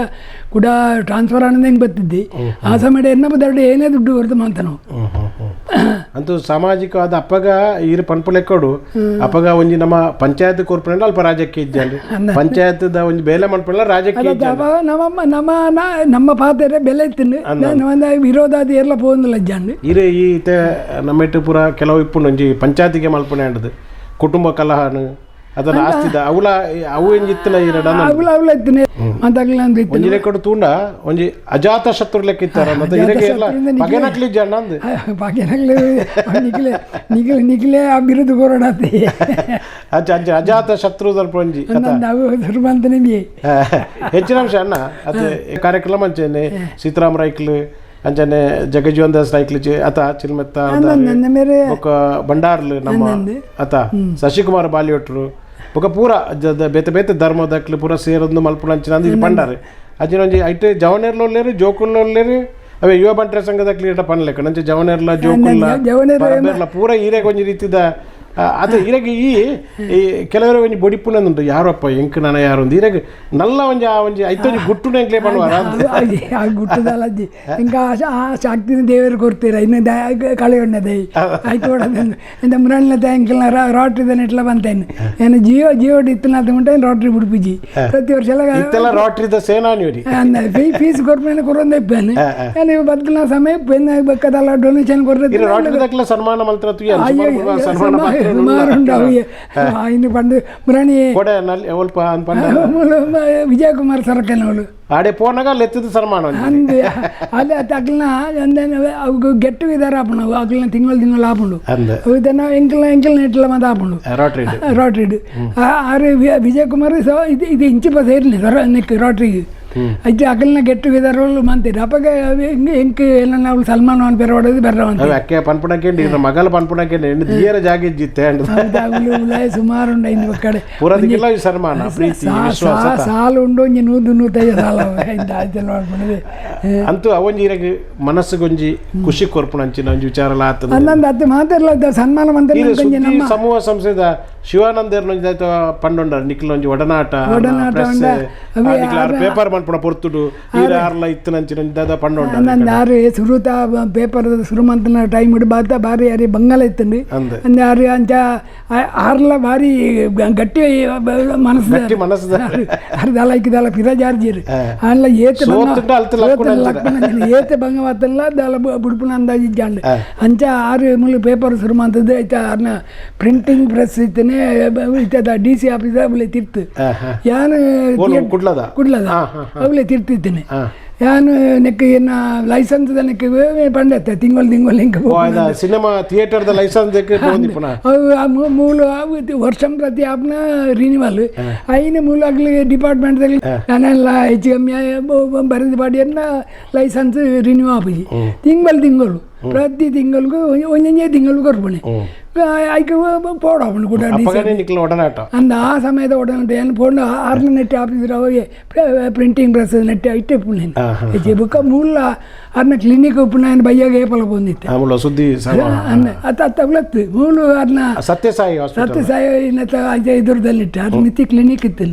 ಕೂಡ ಟ್ರಾನ್ಸ್ಫರ್ ಆನಂದ ಹೆಂಗೆ ಬರ್ತಿದ್ದೆ ಆ ಸಮಯ ಎನ್ನ ಬುಧಾರಡೆ ಏನೇ ದುಡ್ಡು ಹೊರತು ಮಾತ ನಾವು ಅಂತೂ ಸಾಮಾಜಿಕವಾದ ಅಪ್ಪಗ ಇರು ಪನ್ಪುಲೆಕ್ಕೋಡು ಅಪ್ಪಗ ಒಂಜಿ ನಮ್ಮ ಪಂಚಾಯತ್ ಕೋರ್ಪೊರೇಟ್ ಅಲ್ಪ ರಾಜಕೀಯ ಇಜ್ಜಂಡು ಪಂಚಾಯತ್ದ ಒಂಜಿ ಬೇಲೆ ಮನ್ಪುಳ ರಾಜಕೀಯ ನಮ್ಮ ಪಾತ್ರೆ ಬೆಲೆ ಇತ್ತು ವಿರೋಧ ಅದು ಎಲ್ಲ ಪೋಂದಿಲ್ಲ ಇಜ್ಜಂಡು ಇರು ಈತೆ ನಮ್ಮೆಟ್ಟು ಪೂರ ಕೆಲವು ಇಪ್ಪುಂಡು ಒಂಜಿ ಪಂಚಾಯತಿಗೆ ಮಲ್ಪುಣೆ ಅಂಡದು ಕುಟುಂಬ ಕಲಹನು ಅದನ್ನ ಆಸ್ತಿದ ಅವು ಹೆಂಗಿತ್ತಿನ ಅವಳ ಇತ್ತಿನ ಒಂಜಿ ಲೆಕ್ಕ ತೂಂಡ ಒಂಜಿ ಅಜಾತ ಶತ್ರು ಲೆಕ್ಕ ಇತ್ತಾರ ಮತ್ತೆ ಇದಕ್ಕೆ ಎಲ್ಲ ಪಗೆನಕ್ಲಿ ಜನ ಅಂದು ನಿಖಿಲೆ ಆ ಬಿರುದು ಕೊರಡಾತಿ ಅಜಾತ ಶತ್ರು ದರ್ಪ ಒಂಜಿ ಹೆಚ್ಚಿನ ಅಂಶ ಅಣ್ಣ ಅದೇ ಕಾರ್ಯಕ್ರಮ ಅಂಚೆನೆ ಸೀತಾರಾಮ ರೈಕ್ಲು ಅಂಚನೆ ಜಗಜೀವನ್ ದಾಸ್ ರೈಕ್ಲು ಅತ ಚಿಲ್ಮೆತ್ತ ಬೊಕ ಬಂಡಾರ್ಲು ನಮ್ಮ ಅತ ಶಶಿಕುಮಾರ್ ಬಾಲಿಯೊಟ್ರು ಬೊಕ ಪೂರ ಬೇತೆ ಧರ್ಮದಕ್ಲು ಪೂರ ಸೇರೊಂದು ಮಲ್ಪುಣ ಅಂಚಿನ ಇದು ಬಂಡಾರು ಅಂಚಿನ ಒಂಜಿ ಐಟೆ ಜವನೇರ್ಲೊಲ್ಲೇರು ಜೋಕುಲ್ಲೊಲ್ಲೇರು ಅವೇ ಯುವ ಬಂಟ್ರೆ ಸಂಘದಕ್ಲು ಇಟ ಪನ್ಲೆಕ್ಕ ನಂಚೆ ಜವನೇರ್ಲ ಜೋಕುಲ್ಲ ಪೂರ ಈರೆಗೆ ಒಂಜಿ ರೀತಿದ ಅದು ಇರಗೆ ಈ ಕೆಲವರು ಒಂಜಿ ಬೊಡಿಪುನಂದುಂಟು ಯಾರಪ್ಪ ಎಂಕ್ ನಾನು ಯಾರು ಒಂದು ಇರಗೆ ನಲ್ಲ ಒಂಜಿ ಆ ಒಂಜಿ ಐತೊಂಜಿ ಗುಟ್ಟುನ ಎಂಕ್ಲೆ ಪಣುವಾರ ಆ ಗುಟ್ಟದಲ್ಲಜ್ಜಿ ಇಂಕ ಆ ಶಕ್ತಿನ ದೇವರು ಕೊಡ್ತೀರ ಇನ್ನು ಕಳೆ ಉಣ್ಣದೆ ಆಯ್ತು ಎಂತ ಮುರಣ್ಲತೆ ಎಂಕಲ್ನ ರಾಟ್ರಿದನ್ನ ಇಟ್ಲ ಬಂತೇನೆ ಏನು ಜಿಯೋ ಇತ್ತನ ಅದು ಉಂಟು ರಾಟ್ರಿ ಬಿಡ್ಪಿಜಿ ಪ್ರತಿ ವರ್ಷ ಎಲ್ಲ ರಾಟ್ರಿದ ಸೇನಾನಿಯರಿ ಫೀಸ್ ಕೊಡ್ಮೇಲೆ ಕೊರೊಂದು ಇಪ್ಪೇನೆ ಏನು ಬದುಕಿನ ಸಮಯ ಪೆನ್ ಬೇಕದಲ್ಲ ಡೊನೇಷನ್ ಕೊಡ್ತಾರೆ ರಾಟ್ರಿದಕ್ಲ ಸನ್ಮಾನ ಮಂತ್ರ ಇನ್ನು ಪಂಡು ಮುರಾಣಿ ವಿಜಯ್ ಕುಮಾರ್ ಸರಕನವಳು ಆಡೆ ಪೋನಾಗ ಲೆತ್ತದ ಸನ್ಮಾನ ಅಂದು ಅದೇ ತಕ್ಲನ ಅವು ಗೆಟ್ ಟುಗೆದರ್ ಆಪುಂಡು ಅಕ್ಲನ ತಿಂಗಳು ಆಪುಂಡು ಇದನ್ನ ಎಂಕಲ್ನ ಇಟ್ಲ ಮತ್ತೆ ಆಪುಂಡು ರಾಟ್ರಿಡ್ ಆರು ವಿಜಯ್ ಕುಮಾರ್ ಇದು ಇಂಚು ಬಸ್ ಇರಲಿ ನೆಕ್ ರಾಟ್ರಿಗೆ అయితే అక్కడనే గెట్ టుగెదర్ వాళ్ళు మంతేరు అప్పగా ఇంక ఏమన్నా వాళ్ళు సల్మాన్ అని పెరవడది బెర్రవంత అక్కే పన్పునకేండి మగల పన్పునకేండి దియర జాగి జిత్తే అండి ఉలాయ సుమారు ఉండైంది ఒక్కడే పురదికిలా ఈ సన్మాన ప్రీతి విశ్వాಸ ಸಾಲು ಉಂಡು ಒಂಜಿ ನೂದು ತಯ್ಯ ಸಾಲ ಅಂತೂ ಅವೊಂಜಿರಗೆ ಮನಸ್ಸುಗೊಂಜಿ ಖುಷಿ ಕೊರ್ಪುನಂಚಿನ ಒಂಜಿ ವಿಚಾರಲ ಆತದ ಅಂದಂದ ಅತ್ತೆ ಮಾತಾಡ್ಲ ಸನ್ಮಾನ ಮಂತ್ರ ಸಮೂಹ ಸಂಸ್ಥೆದ ಶಿವಾನಂದರ್ ನೊಂಜಿ ಪಂಡೊಂಡರ್ ನಿಖಿಲ್ ಒಂಜಿ ಒಡನಾಟ ಪೇಪರ್ ಪನ್ಪುನ ಪೊರ್ತುಡು ಈರ ಆರ್ಲ ಇತ್ತನಂಚಿನ ದಾದ ಪಂಡೊಂಡ ಅಂದಂದ ಆರು ಸುರುತ ಪೇಪರ್ ಸುರುಮಂತನ ಟೈಮ್ ಇಡು ಬಾತ ಬಾರಿ ಯಾರಿ ಬಂಗಾಲ ಇತ್ತಂడి ಅಂದ ಆರು ಅಂಚ ಆರ್ಲ ಬಾರಿ ಗಟ್ಟಿ ಮನಸ್ಸು ಅರ್ಧಲ ಇಕ್ಕಿದಲ್ಲ ಪಿರಜಾರ್ಜಿರು ಅಲ್ಲ ಏತ ಏತ ಬಂಗವತ್ತಲ್ಲ ದಾಲ ಬುಡ್ಪುನ ಅಂದಾಜಿ ಜಾಂಡ್ ಅಂಚ ಆರು ಮುಳ್ಳು ಪೇಪರ್ ಸುರುಮಂತದ್ದು ಐತ ಅರ್ನ ಪ್ರಿಂಟಿಂಗ್ ಪ್ರೆಸ್ ಇತ್ತನೆ ಇತ್ತದ DC ಆಫೀಸ್ ಅವಳೆ ತಿರ್ತು ಯಾನು ಕುಡ್ಲದ ಅವಳೆ ತಿರ್ತಿದ್ದೇನೆ ಯಾನು ನೆಕ್ ಏನ ಲೈಸೆನ್ಸ್ ನೆಕ್ ಪಂಡತ್ತೆ ತಿಂಗಳು ಇಂಕ ಸಿನಿಮಾ ಥಿಯೇಟರ್ ಲೈಸೆನ್ಸ್ ಮೂಲ ವರ್ಷಂ ಪ್ರತಿ ಆಪ್ನ ರಿನಿವಲ್ ಐನ ಮೂಲ ಆಗ್ಲಿ ಡಿಪಾರ್ಟ್ಮೆಂಟ್ ನಾನೆಲ್ಲ ಹೆಚ್ಚು ಕಮ್ಮಿ ಬರೆದು ಪಾಡಿಯನ್ನ ಲೈಸೆನ್ಸ್ ರಿನ್ಯೂ ಆಪಿ ತಿಂಗಳು ಪ್ರತಿ ತಿಂಗಳಿಗೂ ಒಂದೇ ತಿಂಗಳು ಕೊರ್ಪಣೆ ಆಯ್ಕೆ ಪೋಡಾಪಣೆ ಕೂಡ ಅಂದ ಆ ಸಮಯದ ಒಡನಾಟ ಏನು ಪೋಂಡ ಆರ್ನ ನೆಟ್ಟಿ ಆಫೀಸರ್ ಅವಾಗೆ ಪ್ರಿಂಟಿಂಗ್ ಪ್ರೆಸ್ ನೆಟ್ಟಿ ಐಟೆ ಪುಣ್ಯ ಹೆಚ್ಚು ಬುಕ್ಕ ಮೂಲ ಅರ್ನ ಕ್ಲಿನಿಕ್ ಪುಣ್ಯ ಬಯ್ಯಾಗ ಏಪಲ ಬಂದಿತ್ತು ಸುದ್ದಿ ಅತ್ತವಲತ್ತು ಮೂಲು ಅರ್ನ ಸತ್ಯಸಾಯಿ ಇದ್ರದಲ್ಲಿಟ್ಟು ಅರ್ನ ನಿತ್ಯ ಕ್ಲಿನಿಕ್ ಇತ್ತು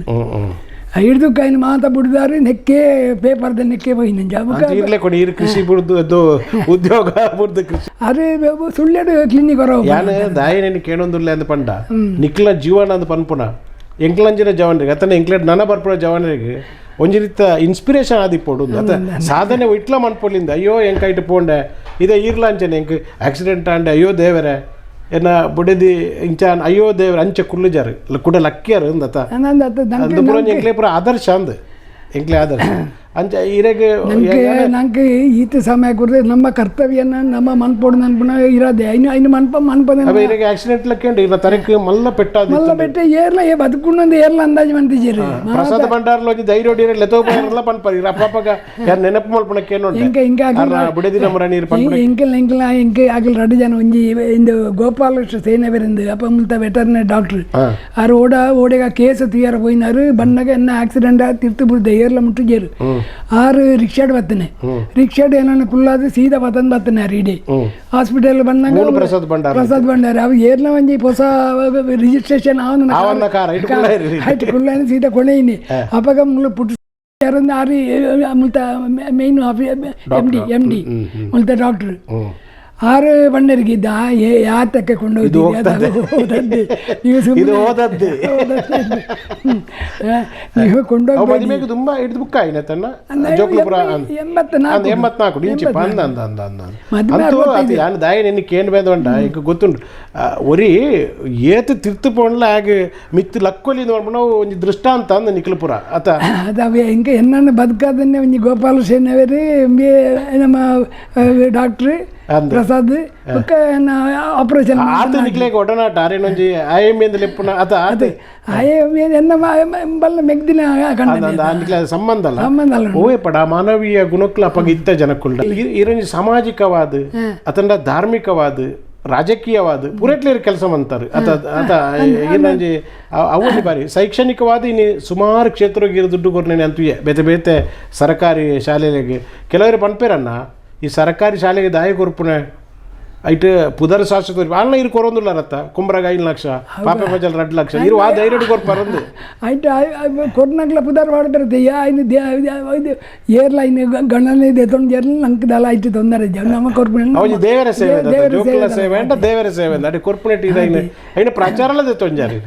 ಹಿಡಿದು ಕೈನ ಮಾತಾ ಬಿಡ್ದಾರೆ ನೆಕ್ಕೆ ಪೇಪರ್ದ ನೆಕ್ಕೆ ಹೋಯ್ನ ಕೃಷಿ ಬಿಡ್ದು ಉದ್ಯೋಗ ಬಿಡ್ದು ಕೃಷಿ ಅರೆ ಸುಳ್ಳೆಡು ಕ್ಲಿನಿಕ್ ಹೊರ ಯಾನ ದಾಯಿನ ಕೇಳೊಂದಿಲ್ಲ ಅಂದ ಪಂಡ ನಿಕ್ಲ ಜೀವನ ಅಂದ ಪನ್ಪುನ ಎಂಕ್ಲಂಜಿನ ಜವಾನರಿಗೆ ಅತನ ಎಂಕ್ಲೆಡ್ ನನ ಬರ್ಪುರ ಜವಾನರಿಗೆ ಒಂಜಿ ರೀತ ಇನ್ಸ್ಪಿರೇಷನ್ ಆದಿಪ್ಪೋಡು ಅತ ಸಾಧನೆ ಇಟ್ಲ ಮನ್ಪೊಲಿಂದ ಅಯ್ಯೋ ಎಂಕ ಇಟ್ಟು ಪೋಂಡೆ ಇದೇ ಇರ್ಲಾಂಚನೆ ಎಂಕ್ ಆಕ್ಸಿಡೆಂಟ್ ಆಂಡೆ ಅಯ್ಯೋ ದೇವರೇ ಏನ ಬುಡದಿ ಇಂಚಾನ್ ಅಯ್ಯೋ ದೇವ್ರ ಅಂಚೆ ಕುಳ್ಳಿಜಾರು ಕೂಡ ಲಕ್ಕಿಯಾರು ಅಂದತ ಅದು ಪುರ ಎಂಕ್ಲೆ ಪುರ ಆದರ್ಶ ಅಂದ ಎಂಕ್ಲೆ ಆದರ್ಶ ಅಂಚ ಇರೆಗೆ ನಂಗೆ ಈತ ಸಮಯ ಕೊಡ್ರೆ ನಮ್ಮ ಕರ್ತವ್ಯನ ನಮ್ಮ ಮನ್ಪೋಡು ನನ್ಪುನ ಇರೋದೆ ಐನು ಮನ್ಪದ ಇರೆಗೆ ಆಕ್ಸಿಡೆಂಟ್ ಲಕ್ಕಂಡು ಇರ ತರಕ್ಕೆ ಮಲ್ಲ ಪೆಟ್ಟಾದ ಮಲ್ಲ ಪೆಟ್ಟೆ ಏರ್ಲ ಬದುಕೊಂಡು ಏರ್ಲ ಅಂದಾಜು ಮಂತಿಜೀರಿ ಪ್ರಸಾದ ಭಂಡಾರ್ಲ ಹೋಗಿ ಧೈರ್ಯ ಹೊಡಿರ ಲೆತೋಪಲ್ಲ ಪನ್ಪರಿ ಇರ ಅಪ್ಪಗ ಯಾರು ನೆನಪು ಮಲ್ಪಣಕ್ಕೆ ಏನು ಬುಡದಿ ನಮ್ಮ ನೀರು ಇಂಕೆ ಆಗಲ್ ರಡ್ಡು ಜನ ಒಂಜಿ ಇಂದು ಗೋಪಾಲಕೃಷ್ಣ ಸೇನೆ ಬೇರೆಂದು ಅಪ್ಪ ಮುಲ್ತ ವೆಟರ್ನರಿ ಡಾಕ್ಟರ್ ಆರು ಓಡೆಗ ಕೇಸ್ ತೀಯಾರ ಹೋಯ್ನಾರು ಬಣ್ಣಗ ಎನ್ನ ಆಕ್ಸಿಡೆಂಟ್ ತಿರ್ತು ಬಿಡ್ದೆ ಏರ್ಲ ಮುಟ್ಟಿಜೇರು ಆರು ರಿಕ್ಷಾಡ್ ಬತ್ತನೆ ರಿಕ್ಷಾಡ್ ಏನನ್ನ ಕುಲ್ಲಾದ್ರೆ ಸೀದಾ ಬತ್ತನ್ ಬತ್ತನೆ ರೀಡಿ ಹಾಸ್ಪಿಟಲ್ ಬಂದಾಗ ಪ್ರಸಾದ್ ಭಂಡಾರ ಅವು ಏರ್ಲ ಒಂಜಿ ಹೊಸ ರಿಜಿಸ್ಟ್ರೇಷನ್ ಆಯ್ತು ಕುಲ್ಲ ಸೀದಾ ಕೊನೆಯಿನಿ ಅಪ್ಪಗ ಮುಳ್ಳು ಪುಟ್ಟು ಆರಿ ಮುಲ್ತ ಮೇನ್ ಎಮ್ ಡಿ ಮುಲ್ತ ಡಾಕ್ಟರ್ ಆರು ಬಂಡರಿಗಿದ್ದ ಯಾತಕ್ಕೆ ಕೊಂಡೋಗಿ ನೀವು ಕೊಂಡೋಗಿ ತುಂಬಾ ಹಿಡಿದು ಬುಕ್ ಕೇಂದ್ರ ಬೇಂದ ಈಗ ಗೊತ್ತುಂಟು ಒರಿ ಏತು ತಿರ್ತು ಪೋಣ್ಲ ಹಾಗೆ ಮಿತ್ತು ಲಕ್ಕೊಲಿ ನೋಡ್ಬಿಟ್ಟು ಒಂಜಿ ದೃಷ್ಟಾಂತ ಅಂದ ನಿಖಿಲ್ಪುರ ಅತ ಅದಾವೆ ಹೆಂಗೆ ಎನ್ನ ಬದುಕಾದನ್ನೇ ಒಂಜಿ ಗೋಪಾಲ ಸೇನೆವರಿ ನಮ್ಮ ಡಾಕ್ಟ್ರ್ ಪ್ರಸಾದ್ ಆಪರೇಷನ್ ಒಡನಾಟ ಅರೇನೊಂಜಿ IME ಲೆಪ್ಪುನ ಅತ IME ಎನ್ನ ಬಲ್ಲ ಮೆಗ್ದಿನ ಸಂಬಂಧ ಅಲ್ಲ ಓಯ್ ಪಡ ಮಾನವೀಯ ಗುಣಕ್ಲ ಅಪ್ಪಗ ಇತ್ತ ಜನಕ್ಕುಳ್ಳ ಇರೊಂಜಿ ಸಾಮಾಜಿಕವಾದ ಅತಂಡ ಧಾರ್ಮಿಕವಾದ ರಾಜಕೀಯವಾದ ಪೂರೈಟ್ಲೇರು ಕೆಲಸ ಅಂತಾರೆ ಅತ ಏನಂಜಿ ಅವಲ್ಲಿ ಬಾರಿ ಶೈಕ್ಷಣಿಕವಾದ ಇನ್ನು ಸುಮಾರು ಕ್ಷೇತ್ರಕ್ಕೆ ದುಡ್ಡು ಕೊರ್ನೇನೆ ಅಂತೂ ಬೇತೆ ಬೇತೆ ಸರ್ಕಾರಿ ಶಾಲೆಗೆ ಕೆಲವರು ಪನ್ಪೇರನ್ನ ಈ ಸರ್ಕಾರಿ ಶಾಲೆಗೆ ದಾಯ ಕೊರ್ಪುನೆ ಐಟು ಪುದರ್ ಶಾಸ್ತ್ರ ಅಲ್ಲ ಇರು ಕೊರೊಂದುಲ್ಲ ರತ್ತ ಕುಂಬ್ರಾಗ 5 ಲಕ್ಷ ಪಾಪೆ ಬಜಲ್ 2 ಲಕ್ಷ ಇರು ಆ ಧೈರ್ಯ ಕೊರ್ಪರಂದು ಐಟು ಕೊರ್ನಕ್ಲ ಪುದರ್ ಮಾಡ್ತಾರೆ ಐನು ಏರ್ಲೈನ್ ಗಣನೆ ತೊಂದು ಏರ್ಲ ನಂಗೆ ದಲ ಐಟು ತೊಂದರೆ ನಮ್ಮ ಕೊರ್ಪಣೆ ಅವು ದೇವರ ಸೇವೆ ಜೋಕುಲ ಸೇವೆ ಅಂಡ ದೇವರ ಸೇವೆ ಅಂದ ಅಡಿ ಕೊರ್ಪಣೆಟ್ ಇದು ಐನು ಪ್ರಚಾರಲದೆ ತೊಂಜಾರಿ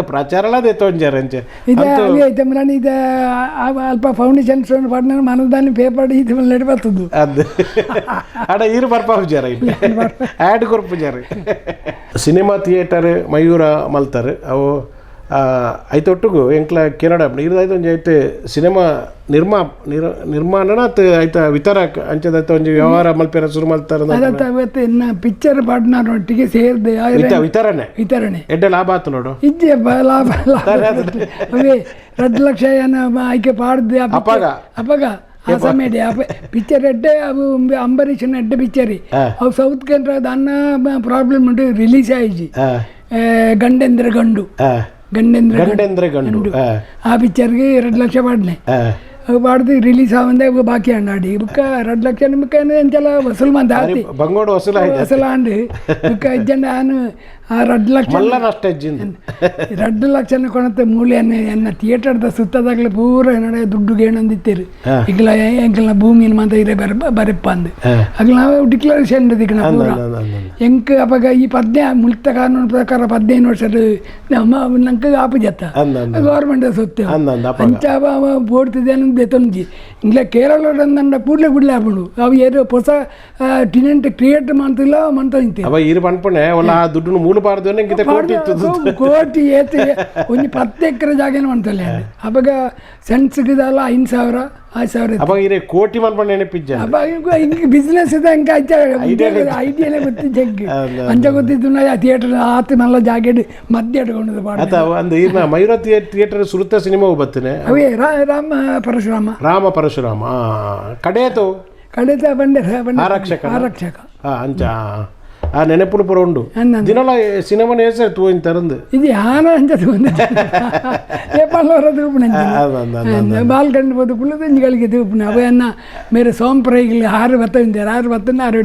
ಪ್ರಚಾರಲದೆ ತೊಂಜಾರಂಚೆ ಇದು ಮರಾಣಿ ಇದು ಅಲ್ಪ ಫೌಂಡೇಶನ್ ಸ್ಟೋನ್ ಪಡ್ನ ಮನದಾನಿ ಪೇಪರ್ ಇದು ನಡಿ ಬರ್ತದ್ದು ಅದು ಅಡ ಇರು ಬರ್ಪಾವು ಜಾರ ಇಲ್ಲಿ ಆ್ಯಡ್ ಕೊರ್ಪು ಜಾರಿ ಸಿನಿಮಾ ಥಿಯೇಟರ್ ಮಯೂರ ಮಲ್ತಾರೆ ಅವು ಐತೊಟ್ಟಿಗೂ ಎಂಕ್ಲ ಕೆನಡ ಇರ್ದಾಯ್ತು ಒಂಜಿ ಐತೆ ಸಿನಿಮಾ ನಿರ್ಮಾಣ ಐತ ವಿತರಕ ಅಂಚದೈತೆ ಒಂಜಿ ವ್ಯವಹಾರ ಮಲ್ಪೆರ ಶುರು ಮಲ್ತಾರೆ ಪಿಕ್ಚರ್ ಪಾಡ್ನೊಟ್ಟಿಗೆ ಸೇರ್ದೆ ವಿತರಣೆ ಎಡ್ಡೆ ಲಾಭ ಆಯ್ತು ನೋಡು ಇಜ್ಜೆ ಲಾಭ 2 ಲಕ್ಷ ಏನು ಆಯ್ಕೆ ಪಾಡ್ದೆ ಅಪಗ ಆ ಸಮಯ ಪಿಕ್ಚರ್ ಎಡ್ಡೆ ಅವು ಅಂಬರೀಷನ್ ಎಡ್ಡೆ ಪಿಕ್ಚರಿ ಅವು ಸೌತ್ ಕೇಂದ್ರ ಅನ್ನ ಪ್ರಾಬ್ಲಮ್ ಉಂಟು ರಿಲೀಸ್ ಆಯ್ಜಿ ಗಂಡೇಂದ್ರ ಗಂಡು ಆ ಪಿಕ್ಚರ್ಗೆ 2 ಲಕ್ಷ ಪಾಡ್ನೆ ಪಾಡ್ದು ರಿಲೀಸ್ ಆವಂದೆ ಬಾಕಿ ಅಂಡಾಡಿ ಬುಕ್ಕ 2 ಲಕ್ಷ ನಿಮ್ಗೆ ಎಂಚಲ ವಸೂಲ್ ಮಂದ ಆತಿ ಬಂಗೋಡು ವಸೂಲಾಂಡು ಬುಕ್ಕ ಇಜ್ಜಂಡ ನಾನು ಆ 2 ಲಕ್ಷ 2 ಲಕ್ಷನ ಕೊಣತೆ ಮೂಲೆಯನ್ನು ಎನ್ನ ಥಿಯೇಟರ್ದ ಸುತ್ತದಾಗಲೇ ಪೂರ ನಡೆ ದುಡ್ಡು ಗೇಣಂದಿತ್ತೇರು ಈಗಲ ಎಂಕಲ್ನ ಭೂಮಿನ ಮಾತ ಇರೇ ಬರಪ್ಪ ಅಂದು ಆಗ ನಾವು ಡಿಕ್ಲರೇಷನ್ ದಿಕ್ಕಣ ಪೂರ ಎಂಕ್ ಅವಾಗ ಈ ಮುಕ್ತ ಕಾನೂನು ಪ್ರಕಾರ 15 ವರ್ಷ ನಂಗೆ ಆಪು ಜತ್ತ ಗೌರ್ಮೆಂಟ್ ಸೊತ್ತೆ ಅಂಚ ಬೋಡ್ತಿದೆ ಅನ್ನೋದು ತೊಂಜಿ ಇಂಗ್ಲ ಕೇರಳ ಕೂಡ್ಲೆ ಬಿಡ್ಲೆ ಆಪುಂಡು ಅವು ಏನು ಹೊಸ ಟಿನೆಂಟ್ ಕ್ರಿಯೇಟ್ ಮಾಡ್ತಿಲ್ಲ ಮಂತ ನಿಂತೆ ಅವ ಇರು ಪನ್ಪಣೆ ಒಲ್ಲ ಆ ದುಡ್ಡು ಮೂಲ ಕೋಟಿ ಏತ್ ಒಂದು 10 ಎಕರೆ ಜಾಗನ ಮಾಡ್ತಲ್ಲ ಅವಾಗ ಸೆನ್ಸ್ಗಿದಲ್ಲ 5,000 ಅವಾಗ ಇರೇ ಕೋಟಿ ಮನ್ಪಣ್ಣ ನೆನಪಿಜ್ಜ ಅವಾಗ ಹಿಂಗೆ ಬಿಸ್ನೆಸ್ ಇದೆ ಹಂಗೆ ಐಡಿಯಾನೇ ಗೊತ್ತಿ ಜಗ್ಗಿ ಅಂಚ ಗೊತ್ತಿದ್ದು ನಾ ಥಿಯೇಟರ್ ಆತ ಮಲ್ಲ ಜಾಗ ಮಧ್ಯ ಇಟ್ಕೊಂಡಿದ್ದು ಅಥವಾ ಒಂದು ಈಗ ಮಯೂರ ಥಿಯೇಟರ್ ಸುರುತ್ತ ಸಿನಿಮಾ ಬರ್ತೇನೆ ಅವೇ ರಾಮ ಪರಶುರಾಮ ಕಡೆಯತು ಬಂಡೆ ಆರಕ್ಷಕ ಅಂಚ ಆ ನೆನಪುಲು ಪುರ ಉಂಡು ದಿನಲ ಸಿನಿಮಾನ ಹೆಸರು ತೂಯಿನ ತರಂದು ಇದು ಯಾನ ಅಂಚ ತೂಂದು ಬಾಲ್ ಕಂಡು ಬೋದು ಕುಳ್ಳದು ಇಂಜಿಗಳಿಗೆ ತೂಪುನ ಅವನ್ನ ಮೇರೆ ಸೋಂಪ್ರೈಗಳು 6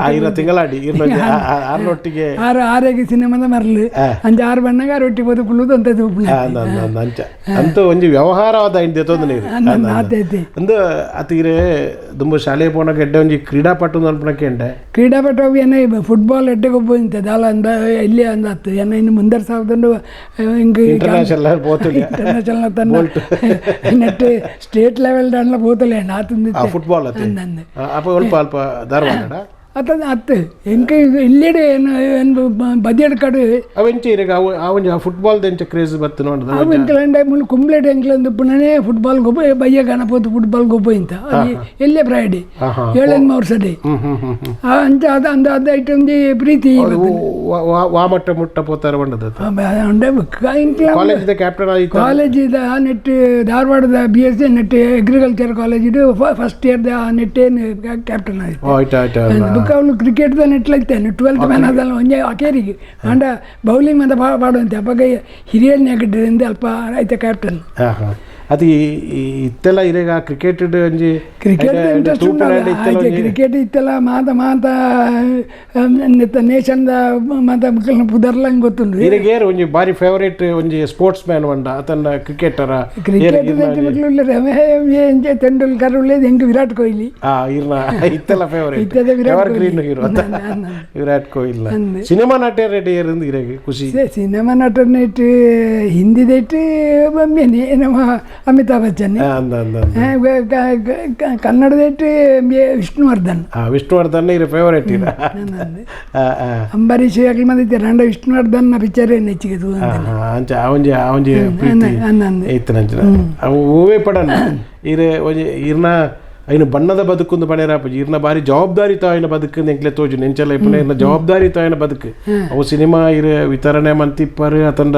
6 ತಿಂಗಳಾಡಿ ಆರೊಟ್ಟಿಗೆ 6 ಸಿನಿಮಾದ ಮರಲು ಅಂಚ 6 ಬಣ್ಣಗ 6 ಒಟ್ಟಿಗೆ ಬೋದು ಕುಳ್ಳದು ಅಂತ ತೂಪುನ ಅಂಚ ಅಂತೂ ಒಂಜಿ ವ್ಯವಹಾರವಾದ ಇಂದೆ ತೊಂದು ನೀರು ಅಂದು ಅತಿರೆ ದುಂಬ ಶಾಲೆ ಪೋನಕ ಎಡ್ಡೆ ಒಂಜಿ ಕ್ರೀಡಾಪಟು ಅನ್ಪಣಕ್ಕೆ ಎಂಡೆ ಕ್ರೀಡಾಪಟು ಅವು ಏನೇ ಫುಟ್ಬಾಲ್ ಎಡ್ಡೆ ಗೊಬ್ಬ ಇಂಥದ್ದು ಅಲ್ಲ ಅಂದ ಇಲ್ಲಿ ಅಂದತ್ತು ಏನ ಇನ್ನು ಮುಂದರ ಸಾವಿರದಂಡು ಹಿಂಗೆ ಇಂಟರ್ನ್ಯಾಷನಲ್ ತನ್ನ ನೆಟ್ ಸ್ಟೇಟ್ ಲೆವೆಲ್ ದಾಂಡ್ಲ ಪೋತಲೆ ಆತಂದಿತ್ತು ಫುಟ್ಬಾಲ್ ಅಲ್ಪ ಅಲ್ಪ ಧಾರವಾಡ ಅತ್ತು ಎಂಕೆ ಇಲ್ಲೆಡೆ ಏನು ಬದಿಯಡ್ ಕಡೆ ಅವೆಂಚ ಈಗ ಅವಂಜ ಫುಟ್ಬಾಲ್ ದೆಂಚ ಕ್ರೇಜ್ ಬತ್ತು ನೋಡಿದ ಅವು ಎಂಕ್ಲಂಡೆ ಮುಳ್ಳು ಕುಂಬ್ಲೆಡ್ ಎಂಕ್ಲಂದು ಪುಣನೆ ಫುಟ್ಬಾಲ್ ಗೊಬ್ಬ ಬಯ್ಯ ಗಣಪತಿ ಫುಟ್ಬಾಲ್ ಗೊಬ್ಬ ಇಂತ ಎಲ್ಲೇ ಫ್ರೈಡೆ 7 ವರ್ಷಡೆ ಅಂಚ ಅದು ಅಂದ ಅದು ಐಟೊಂದು ಪ್ರೀತಿ ವಾಮಟ್ಟ ಮುಟ್ಟ ಪೋತಾರ ಬಂಡದ ಕಾಲೇಜ್ ಕ್ಯಾಪ್ಟನ್ ಆಯ್ತು ಕಾಲೇಜ್ ಇದ ನೆಟ್ ಧಾರವಾಡದ BSc ನೆಟ್ ಅಗ್ರಿಕಲ್ಚರ್ ಕಾಲೇಜ್ ಇದು ಫಸ್ಟ್ ಇಯರ್ದ ನೆಟ್ ಏನು ಕ್ಯಾಪ್ಟನ್ ಆಯ್ತು ಅವಳು ಕ್ರಿಕೆಟ್ ನೆಟ್ಲೈತೇನೆ 12th ಮ್ಯಾನ್ ಅದಲ್ಲ ಒಂಜೆ ಅಕೇರಿಗೆ ಅಂಡ ಬೌಲಿಂಗ್ ಮಂದ ಪಾಡುವಂತೆ ಅಪ್ಪಾಗ ಹಿರಿಯರ್ ನೆಗಡ್ರಿಂದ ಅಲ್ಪ ಆಯ್ತ ಕ್ಯಾಪ್ಟನ್ ಅದು ಇತ್ತೆಲ್ಲ ಇರೇಗ ಕ್ರಿಕೆಟ್ ಒಂಜಿ ಕ್ರಿಕೆಟ್ ಇಂಟ್ರೆಸ್ಟ್ ಕ್ರಿಕೆಟ್ ಇತ್ತೆಲ್ಲ ಮಾತ ನೇಷನ್ದ ಮಾತ ಪುದರ್ಲಂಗೆ ಗೊತ್ತುಂಡು ಇರೇಗೇರು ಒಂಜಿ ಬಾರಿ ಫೇವರೇಟ್ ಒಂಜಿ ಸ್ಪೋರ್ಟ್ಸ್ ಮ್ಯಾನ್ ಬಂಡ ಅತನ್ನ ಕ್ರಿಕೆಟರ್ ತೆಂಡೂಲ್ಕರ್ ಉಳ್ಳೇದು ಹೆಂಗೆ ವಿರಾಟ್ ಕೊಹ್ಲಿ ಇತ್ತೆಲ್ಲ ಫೇವರೇಟ್ ವಿರಾಟ್ ಕೊಹ್ಲಿ ಸಿನಿಮಾ ನಟ ರೆಡಿ ಇருந்து ಇರೇಗ ಖುಷಿ ಸಿನಿಮಾ ನಟ ನೆಟ್ ಹಿಂದಿದೆಟ್ಟು ಬಮ್ಮೇನೆ ನಮ್ಮ ಅಮಿತಾಬ್ ಬಚ್ಚನ್ ಕನ್ನಡದಟ್ಟು ವಿಷ್ಣುವರ್ಧನ್ ಇರ ಫೇವರೇಟ್ ಅಂಬರೀಷ್ ಆಗಲಿ ಮಂದಿ ರಂಡ ವಿಷ್ಣುವರ್ಧನ್ ಪಿಕ್ಚರ್ ನೆಚ್ಚಿಗೆ ಹೂವೇ ಪಡನ ಇರೆ ಇರ್ನ ಐನು ಬಣ್ಣದ ಬದುಕುಂದು ಪಣೇರಾಪಜಿ ಇರ್ನ ಬಾರಿ ಜವಾಬ್ದಾರಿತ ಆಯ್ನ ಬದುಕಂದು ಎಂಕ್ಲೆ ತೋಜು ನೆಂಚಲ್ಲ ಇಪ್ಪನ ಇರ್ನ ಜವಾಬ್ದಾರಿತ ಆಯ್ನ ಬದುಕು ಅವು ಸಿನಿಮಾ ಇರ ವಿತರಣೆ ಮಂತಿಪ್ಪರು ಅತಂಡ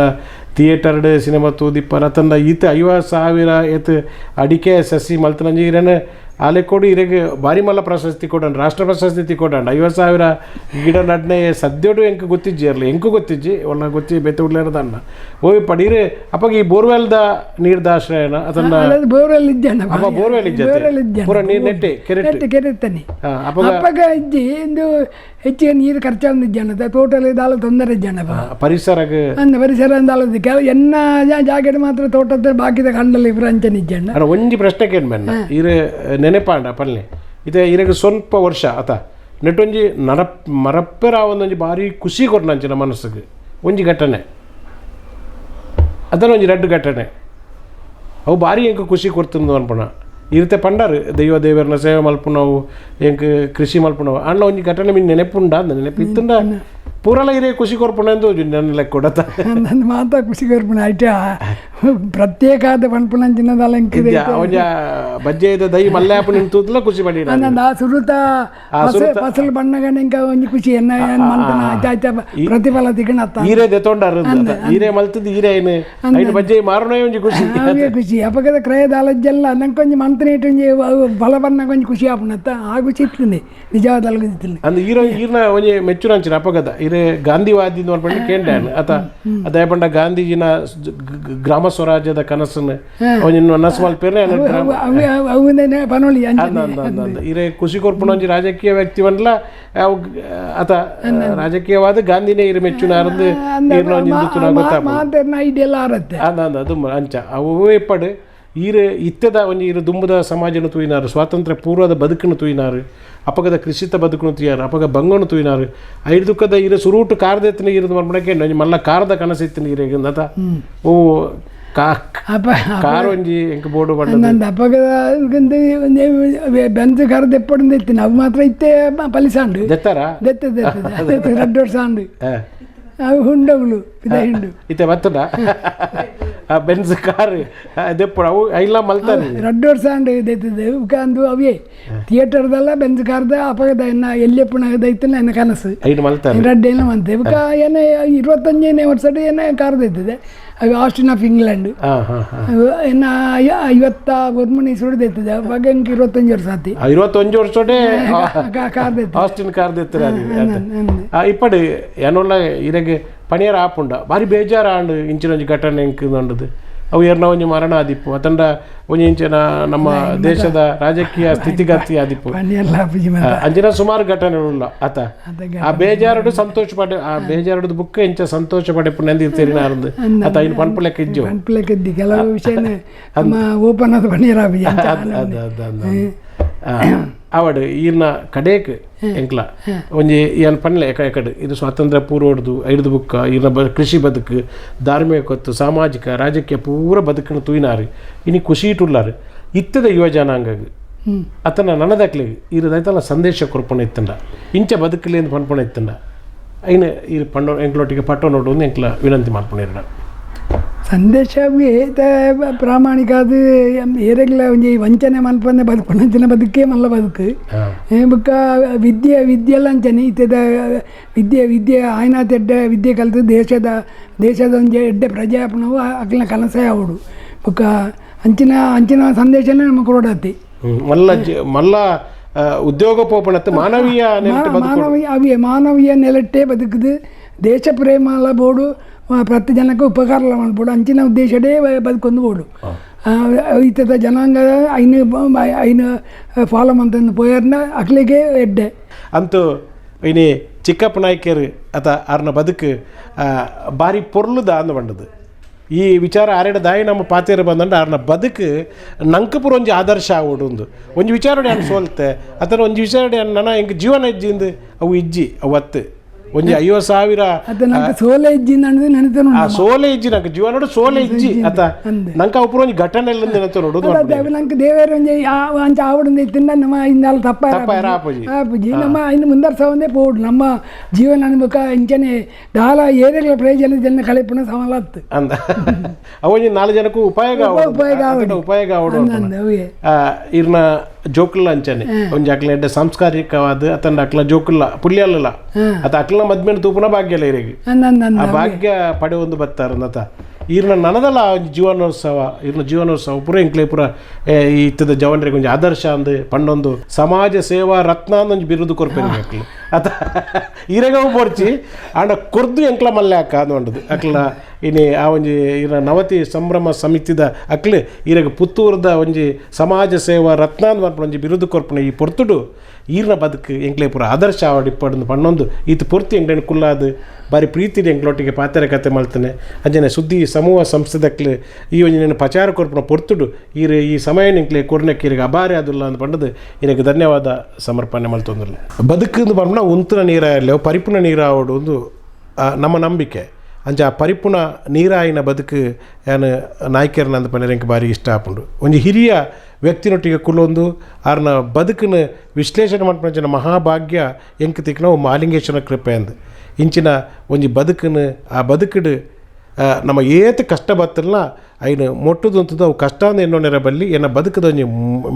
ಥಿಯೇಟರ್ಡ್ ಸಿನಿಮಾ ತೋದಿಪ್ಪರು ಅತಂಡ ಈತ 50,000 ಏತ್ ಅಡಿಕೆ ಸಸಿ ಮಲ್ತನಂಜಿ ಇರನ ಆಲೆ ಕೊಡು ಇರೆಗೆ ಭಾರಿ ಮಲ್ಲ ಪ್ರಶಸ್ತಿ ಕೊಡೋಣ ರಾಷ್ಟ್ರ ಪ್ರಶಸ್ತಿ ಕೊಡೋಣ 50,000 ಗಿಡ ನಡ್ನೆ ಸದ್ಯೋಡು ಎಂಕ ಗೊತ್ತಿಜ್ಜಿ ಇರಲಿ ಎಂಕು ಗೊತ್ತಿಜ್ಜಿ ಒಳ್ಳೆ ಗೊತ್ತಿ ಬೆತ್ತ ಉಡ್ಲೇರದನ್ನ ಹೋಗಿ ಪಡೀರೆ ಅಪ್ಪಾಗ ಈ ಬೋರ್ವೆಲ್ದ ನೀರ್ದ ಆಶ್ರಯನ ಅದನ್ನ ಬೋರ್ವೆಲ್ ಇದ್ದೇನೆ ಅಪ್ಪ ಬೋರ್ವೆಲ್ ಇಜ್ಜೆ ಪೂರ ನೀರು ನೆಟ್ಟೆ ಕೆರೆತ್ತಾನೆ ಅಪ್ಪಗ ಇಜ್ಜಿ ಇಂದು ಹೆಚ್ಚಿಗೆ ನೀರು ಖರ್ಚಾಗಿದ್ದಾನೆ ತೋಟಲ್ಲಿ ದಾಲ ತೊಂದರೆ ಇದ್ದಾನೆ ಪರಿಸರಕ್ಕೆ ಪರಿಸರ ಅಂದಾಲದ ಕೆಲ ಎನ್ನ ಜಾಕೆಟ್ ಮಾತ್ರ ತೋಟದ ಬಾಕಿದ ಕಂಡಲ್ಲಿ ಫ್ರಂಚನ್ ಇದ್ದಾನೆ ಒಂಜಿ ಪ್ರಶ್ನೆ ಕೇಳ್ಮೆನ್ನ ಇರು ನೆನೆಪಾಂಡ ಪಲ್ಲೆ ಇದೆ ಇರಗೆ ಸ್ವಲ್ಪ ವರ್ಷ ಆತ ನೆಟ್ಟೊಂಜಿ ಮರಪ್ಪೆರ ಒಂದೊಂಜಿ ಭಾರಿ ಖುಷಿ ಕೊಟ್ಟನಂಚಿನ ಮನಸ್ಸಿಗೆ ಒಂಜಿ ಘಟನೆ ಅದನ್ನ ಒಂಜಿ ರೆಡ್ ಘಟನೆ ಅವು ಭಾರಿ ಎಂಕ ಖುಷಿ ಕೊಡ್ತಿಂದು ಅನ್ಪಣ ಇರುತ್ತೆ ಪಂಡಾರು ದೇವರನ್ನ ಸೇವೆ ಮಲ್ಪುನವು ಎಂಕ ಕೃಷಿ ಮಲ್ಪುನವು ಅಣ್ಣ ಒಂಜಿ ಘಟನೆ ಮೀನು ನೆನಪುಂಡ ಅಂದ ನೆನಪಿತ್ತುಂಡ ಪೂರಲ ಇರೇ ಖುಷಿ ಕೊರ್ಪುಣ ಎಂದು ನನ್ನ ಲೆಕ್ಕ ಕೊಡತ್ತ ನನ್ನ ಮಾತಾ ಖುಷಿ ಕೊರ್ಪುಣ ಆಯ್ತಾ ಪ್ರತ್ಯೇಕಾದ ಪಂಪುನಂಚಿನದಲ್ಲ ಅವನ ಬಜ್ಜೆದ ದೈ ಮಲ್ಲಾಪು ನಿಂತುದ್ಲ ಖುಷಿ ಪಡಿ ನಾ ಸುರುತ ಫಸಲು ಬಣ್ಣಗನ ಇಂಕ ಒಂಜಿ ಖುಷಿ ಎನ್ನ ಆಯ್ತಾ ಪ್ರತಿಫಲ ತಿಗಣತ್ತ ಈರೇ ದೆತೊಂಡಾರ ಈರೇ ಮಲ್ತದ ಈರೇ ಐನು ಬಜ್ಜೆ ಮಾರೋಣ ಒಂಜಿ ಖುಷಿ ಖುಷಿ ಅಪಗದ ಕ್ರಯದ ಅಲಜ್ಜಲ್ಲ ನಂಕೊಂಜಿ ಮಂತ್ರನೇಟೊಂಜಿ ಫಲ ಬಣ್ಣ ಒಂಜಿ ಖುಷಿ ಆಪುಣತ್ತ ಆ ಖುಷಿ ಇತ್ತನೆ ನಿಜವಾದ ಅಲ್ಗಿತ್ತಿಲ್ಲ ಅಂದ್ ಈರ್ನ ಒಂಜಿ ಮೆಚ್ಚುನಂಚಿನ ಅಪಗದ ಇರೇ ಗಾಂಧಿವಾದಿ ಅನ್ಪಂಡು ಕೇಂದ್ರಾನು ಅದೇ ಪಂಡ ಗಾಂಧೀಜಿನ ಗ್ರಾಮ ಸ್ವರಾಜ್ಯದ ಕನಸನ್ನು ಅವನು ನಸ್ ಮಲ್ಪೇನೆ ಇರೇ ಖುಷಿ ಕೊರ್ಪುಣ ಒಂಜಿ ರಾಜಕೀಯ ವ್ಯಕ್ತಿ ಬಂದ್ಲ ಆತ ರಾಜಕೀಯವಾದ ಗಾಂಧಿನೇ ಇರು ಮೆಚ್ಚುನಾರದು ಅದು ಅಂಚ ಅವು ಎಪ್ಪಡು ಈರು ಇತ್ತದ ಒಂಜಿ ಇರು ದುಂಬದ ಸಮಾಜನ ತೂಯಿನಾರು ಸ್ವಾತಂತ್ರ್ಯ ಪೂರ್ವದ ಬದುಕನ್ನು ತೂಯಿನಾರು ಅಪಗದ ಕೃಷಿತ ಬದುಕನ್ನು ತೂಯಾರು ಅಪಗ ಬಂಗನು ತೂಯಿನಾರು ಐದು ದುಃಖದ ಇರು ಸುರೂಟು ಕಾರದೆತ್ತಿನ ಇರೋದು ಮಾಡ್ಬಿಡಕ್ಕೆ ಮಲ್ಲ ಕಾರದ ಕನಸಿತ್ತಿನ ಇರೇಗಂದ ಓ ಕಾರ್ ಒಂಜಿ ಎಂಕ ಬೋರ್ಡು ಬಂದ ಅಪಗದ ಬೆಂಚ್ ಕಾರದ ಎಪ್ಪಡು ಎತ್ತಿನ ಅವು ಮಾತ್ರ ಇತ್ತೆ ಪಲಿಸಾಂಡು ದೆತ್ತಾರ ರೆಡ್ ಸಾಂಡು ಅವು ಹುಂಡಗಳು ಹಿಂಡು ಇತ್ತೆ ಬತ್ತಡ ಬೆನ್ಸ್ ಕಾರ್ ದೆಪ್ಪಡು ಅವು ಐಲ್ಲ ಮಲ್ತಾನೆ ರೆಡ್ ಸಾಂಡು ದೆತ್ತದೆ ಅಂದು ಅವೇ ಥಿಯೇಟರ್ದಲ್ಲ ಬೆಂಚ್ ಕಾರ್ದ ಅಪಗದ ಎನ್ನ ಎಲ್ಲೆಪ್ಪುಣದ ಇತ್ತಲ್ಲ ಎನ್ನ ಕನಸು ಐದು ಮಲ್ತಾನೆ ರೆಡ್ ಎಲ್ಲ ಮಂತೆ ಏನೇ 25ನೇ ವರ್ಷದ ಏನೇ ಕಾರ್ದ ಇರ್ತದೆ ಅದು ಆಸ್ಟಿನ್ ಆಫ್ ಇಂಗ್ಲೆಂಡ್ ಇನ್ನ 51 ಸುಡ್ದೈತದೆ ಅವಾಗ 25 ವರ್ಷ ಆತಿ 25 ವರ್ಷೋಡೆ ಆಸ್ಟಿನ್ ಕಾರ್ದೆತ್ತರ ಇಪ್ಪಡು ಏನೊಲ್ಲ ಇರಗೆ ಪಣಿಯರ ಆಪುಂಡ ಭಾರಿ ಬೇಜಾರ ಆಂಡು ಇಂಚಿನೊಂಜಿ ಘಟನೆ ಎಂಕುಂಡದು ಅವು ಏರ್ನ ಒಂಜಿ ಮರಣ ಆದಿಪ್ಪು ಅತಂಡ ಒಂಜಿ ಇಂಚಿನ ನಮ್ಮ ದೇಶದ ರಾಜಕೀಯ ಸ್ಥಿತಿಗತಿ ಆದಿಪ್ಪು ಅಂಚಿನ ಸುಮಾರು ಘಟನೆಗಳುಲ್ಲ ಆತ ಆ ಬೇಜಾರಡು ಸಂತೋಷ ಪಡೆ ಆ ಬೇಜಾರಡು ಬುಕ್ ಇಂಚ ಸಂತೋಷ ಪಡೆಪು ನಂದಿರ್ತೀರಿ ನಾರದು ಆತ ಇನ್ನು ಪಂಪಲೆಕ್ಕ ಇಜ್ಜು ಕೆಲವು ವಿಷಯ ಓಪನ್ ಆದ ಪಣಿಯರ ಅವಡು ಈರ್ನ ಕಡೇಕ್ ಎಂಕ್ಲ ಒಂಜಿ ಏನು ಪನ್ಲೆ ಎಕಡೆ ಇದು ಸ್ವಾತಂತ್ರ್ಯ ಪೂರ್ವಡ್ದು ಐದು ಬುಕ್ಕ ಈರ್ನ ಕೃಷಿ ಬದುಕು ಧಾರ್ಮಿಕ ಸಾಮಾಜಿಕ ರಾಜಕೀಯ ಪೂರ ಬದುಕನ್ನು ತೂಯಿನಾರು ಇನ್ನು ಖುಷಿ ಇಟ್ಟುಲ್ಲಾರು ಇತ್ತದ ಯುವ ಜನಾಂಗ ಅತನ ನನದಕ್ಲೆ ಇರದೈತಲ್ಲ ಸಂದೇಶ ಕೊರ್ಪಣ ಇತ್ತಂಡ ಇಂಚ ಬದುಕಲಿ ಎಂದು ಪನ್ಪಣ ಇತ್ತಂಡ ಐನು ಈ ಪಂಡ ಎಂಕ್ಲೊಟ್ಟಿಗೆ ಪಟ್ಟೋ ನೋಡು ಒಂದು ಎಂಕ್ಲ ವಿನಂತಿ ಮಾಡ್ಕೊಂಡಿರ ಸಂದೇಶ ಪ್ರಾಮಾಣಿಕ ಅದು ಏರೆಗ್ಲ ಒಂಜಿ ವಂಚನೆ ಮಲ್ಪಂದೆ ಬದುಕು ಬದುಕೇ ಮಲ್ಲ ಬದುಕು ಬುಕ್ಕ ವಿದ್ಯೆಲ್ಲ ಅಂಚನೆ ಇತ್ತದ ವಿದ್ಯೆ ಆಯ್ನ ಎಡ್ಡೆ ವಿದ್ಯೆ ಕಲಿತು ದೇಶದ ಒಂಜಿ ಎಡ್ಡೆ ಪ್ರಜಾಪನವು ಅಕ್ಲಿನ ಕನಸೇ ಅವಡು ಬುಕ್ಕ ಅಂಚಿನ ಸಂದೇಶನೇ ನಮಗೆ ಕೊಡತಿ ಮಲ್ಲ ಉದ್ಯೋಗ ಪೋಪಣತ್ತು ಮಾನವೀಯ ನೆಲೆಟ್ಟೆ ಬದುಕುದು ದೇಶ ಪ್ರೇಮಲ ಬೋಡು ಪ್ರತಿ ಜನಕ್ಕೆ ಉಪಕಾರ ಮಾಡ್ಬೋಡು ಅಂಚಿನ ಉದ್ದೇಶಡೇ ಬದುಕೊಂದು ಬೋಡು ಈತದ ಜನಾಂಗ ಐನು ಫಾಲೋ ಮಂತಂದು ಪೋಯರ್ನ ಅಕ್ಲಿಗೆ ಎಡ್ಡೆ ಅಂತೂ ಇನಿ ಚಿಕ್ಕಪ್ಪ ನಾಯ್ಕರು ಅತ ಅವ್ರನ್ನ ಬದುಕು ಭಾರಿ ಪೊರ್ಲುದ ಅಂದು ಬಂಡದು ಈ ವಿಚಾರ ಆರೆಡ ದಾಯಿ ನಮ್ಮ ಪಾತೇರು ಬಂದಂಡು ಅವ್ರನ್ನ ಬದುಕು ನಂಕಪುರ ಒಂಜಿ ಆದರ್ಶ ಆಗೋಡು ಒಂಜಿ ವಿಚಾರಡೆ ಅನ್ನು ಸೋಲ್ತೆ ಅಥವಾ ಒಂಜಿ ವಿಚಾರಡೆ ನನ್ನ ಹೆಂಗೆ ಜೀವನ ಇಜ್ಜಿಂದು ಅವು ಇಜ್ಜಿ ಅವತ್ತು ಒಂಜಿ 50,000 ಸೋಲೆ ಇಜ್ಜಿ ಸೋಲೆ ಇಜ್ಜಿ ನಂಗೆ ಜೀವ ನೋಡು ಸೋಲೆ ಇಜ್ಜಿ ಅತ ನಂಗೆ ಅವು ಒಂಜಿ ಘಟನೆ ಎಲ್ಲ ನೆನತು ನೋಡುದು ನಂಗೆ ದೇವರ ಒಂಜಿ ಅಂಚ ಆವಡಂದ ಇತ್ತಿಂದ ನಮ್ಮ ಇಂದಾಲ ತಪ್ಪಾಪುಜಿ ನಮ್ಮ ಇನ್ನು ಮುಂದರ್ಸವಂದೇ ಪೋಡು ನಮ್ಮ ಜೀವನ ಅನುಭವ ಇಂಚನೆ ದಾಲ ಏರಿಯಾಗಳ ಪ್ರಯೋಜನ ಜನ ಕಳೆಪುಣ ಸಮಲತ್ತು ಅಂದ ಅವೊಂಜಿ 4 ಜನಕ್ಕೂ ಉಪಯೋಗ ಆವಡು ಇರ್ನ ಜೋಕುಲ್ಲ ಅಂಚನೆ ಒಂಜಿ ಅಕ್ಲ ಎಡ್ಡೆ ಸಾಂಸ್ಕಾರಿಕವಾದ ಅತಂಡ ಅಕ್ಲ ಜೋಕುಲ್ಲ ಪುಳ್ಯಲ್ಲ ಅತ ಅಕ್ಲ ಮದ್ಮೇಲೆ ತೂಪುನ ಭಾಗ್ಯ ಇಲ್ಲ ಇರೆಗೆ ಆ ಭಾಗ್ಯ ಪಡೆ ಒಂದು ಬತ್ತಾರ ಈರ್ನ ನನದಲ್ಲ ಜೀವನೋತ್ಸವ ಪೂರ ಇಂಕ್ಲೆ ಪೂರ ಈ ಇತ್ತದ ಜವನರಿಗೆ ಒಂಜಿ ಆದರ್ಶ ಅಂದು ಪಂಡೊಂದು ಸಮಾಜ ಸೇವಾ ರತ್ನ ಅಂದೊಂಜಿ ಬಿರುದು ಕೊರ್ಪೆನೆ ಅಕ್ಲು ಅತ ಈರೆಗವು ಪೋರ್ಚಿ ಆಂಡ ಕೊರ್ದು ಎಂಕ್ಲ ಮಲ್ಲೆ ಅಕ್ಕ ಅಂದು ಅಕ್ಲ ಇನಿ ಆ ಒಂಜಿ ಇರ ನವತಿ ಸಂಭ್ರಮ ಸಮಿತಿದ ಅಕ್ಲು ಈರೆಗ ಪುತ್ತೂರದ ಒಂಜಿ ಸಮಾಜ ಸೇವಾ ರತ್ನ ಅಂದ್ ಒಂಜಿ ಬಿರುದು ಕೊರ್ಪನೆ ಈ ಪೊರ್ತುಡು ಈರ್ನ ಬದುಕು ಎಂಕ್ಲೆ ಪೂರ ಆದರ್ಶ ಆವಡಿಪ್ಪಡು ಪಣ್ಣೊಂದು ಈತ ಪೂರ್ತಿ ಎಂಗ್ಲೇನು ಕುಲ್ಲಾದು ಬಾರಿ ಪ್ರೀತಿಡಿ ಎಂಕ್ಲೊಟ್ಟಿಗೆ ಪಾತ್ರೆ ಕತೆ ಮಾಡ್ತಾನೆ ಅಂಜನೆ ಸುದ್ದಿ ಸಮೂಹ ಸಂಸ್ಥೆದಕ್ಲು ಈ ಒಂಜಿ నేను ಪ್ರಚಾರ ಕೊರ್ಪುನ ಪೊರ್ತುಡು ಈ ಸಮಯ ಎಂಕ್ಲೆ ಕೊರ್ನಕ್ಕೆ ಇರಿಗೆ ಅಭಾರಿ ಆದುಲ್ಲ ಅಂತ ಪಂಡದು ಇರಗೆ ಧನ್ಯವಾದ ಸಮರ್ಪಣೆ ಮಾಡ್ತಂದಿಲ್ಲ ಬದುಕು ಬರ್ಮಣ ಉಂತುನ ನೀರಾಯರ್ಲೇವು ಪರಿಪೂರ್ಣ ನೀರಾವಡು ಒಂದು ನಮ್ಮ ನಂಬಿಕೆ ಅಂಚ ಆ ಪರಿಪೂರ್ಣ ನೀರಾಯಿನ ಬದುಕು ಏನು ನಾಯ್ಕರನ್ನ ಅಂದ ಪಂಡ ಎಂಕ್ ಬಾರಿ ಇಷ್ಟ ಆಪುಂಡು ಒಂಜಿ ಹಿರಿಯ ವ್ಯಕ್ತಿನೊಟ್ಟಿಗೆ ಕುಲ್ಲೊಂದು ಆರ್ನ ಬದುಕನ್ನು ವಿಶ್ಲೇಷಣೆ ಮಾಡ್ಪಂಚಿನ ಮಹಾಭಾಗ್ಯ ಎಂಕ್ ತಿಕ್ಕಿನ ಮಾಲಿಂಗೇಶ್ವರ ಕೃಪೆ ಅಂದು ಇಂಚಿನ ಒಂಜಿ ಬದುಕನ್ನು ಆ ಬದುಕುಡು ನಮ್ಮ ಏತು ಕಷ್ಟ ಬತ್ತಲ್ಲ ಐನು ಮೊಟ್ಟುದಂತದ್ದು ಅವು ಕಷ್ಟ ಅಂದು ಎನ್ನೋನೆರ ಬಲ್ಲಿ ಎನ್ನ ಬದುಕದ ಒಂಜಿ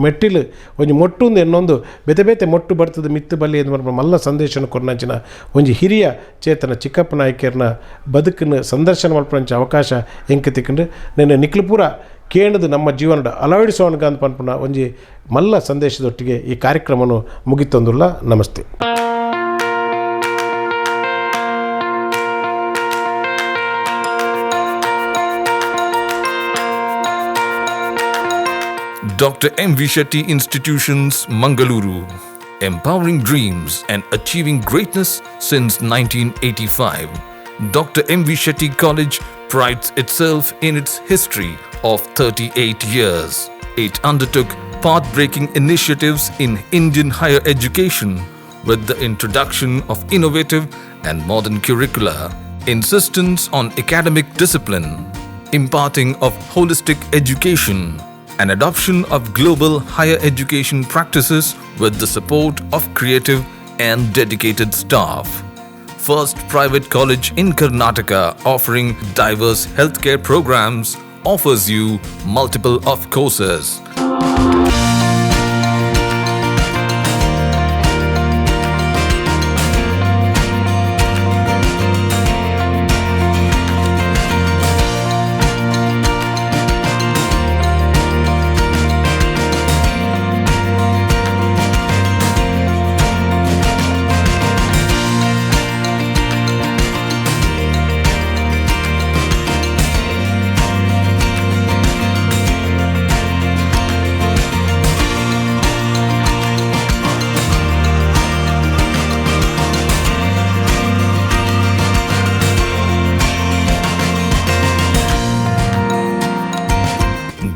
ಮೆಟ್ಟಿಲು ಒಂಜಿ ಮೊಟ್ಟುಂದು ಎನ್ನೊಂದು ಬೇತೆ ಬೇತೆ ಮೊಟ್ಟು ಬರ್ತದೆ ಮಿತ್ತು ಬಲ್ಲಿ ಎಂದು ಮಾಡ್ಬೋದು ಮಲ್ಲ ಸಂದೇಶನ ಕೊರ್ನಂಚಿನ ಒಂಜಿ ಹಿರಿಯ ಚೇತನ ಚಿಕ್ಕಪ್ಪ ನಾಯ್ಕರ್ನ ಬದುಕನ್ನು ಸಂದರ್ಶನ ಮಾಡ್ಪಂಚ ಅವಕಾಶ ಎಂಕ್ ತಿಕ್ಕೊಂಡು ನೆನ್ನೆ ನಿಕ್ಲುಪೂರ ಕೇಣದು ನಮ್ಮ ಜೀವನದ ಅಳವಡಿಸೋಣಗ ಅಂತ ಪನ್ಪುನ ಒಂಜಿ ಮಲ್ಲ ಸಂದೇಶದೊಟ್ಟಿಗೆ ಈ ಕಾರ್ಯಕ್ರಮವನ್ನು ಮುಗಿತೊಂದುಲ್ಲ ನಮಸ್ತೆ. Dr. M.V. Shetty Institutions, Mangalore. Empowering dreams and achieving greatness since 1985. Dr. M.V. Shetty College prides itself in its history of 38 years. It undertook path-breaking initiatives in Indian higher education with the introduction of innovative and modern curricula, insistence on academic discipline, imparting of holistic education, and adoption of global higher education practices with the support of creative and dedicated staff. First private college in Karnataka offering diverse healthcare programs offers you multiple of courses.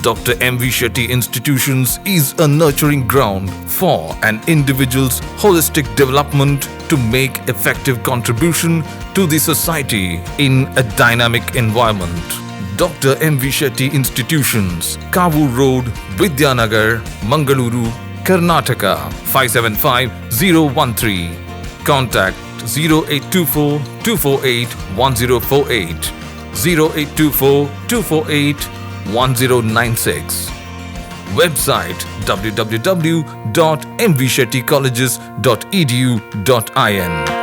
Dr. M.V. Shetty Institutions is a nurturing ground for an individual's holistic development to make effective contribution to the society in a dynamic environment. Dr. M.V. Shetty Institutions, Kavu Road, Vidyanagar, Mangalore, Karnataka, 575013. Contact 0824 248 1048, 0824 248 1096. Website www.mvshettycolleges.edu.in.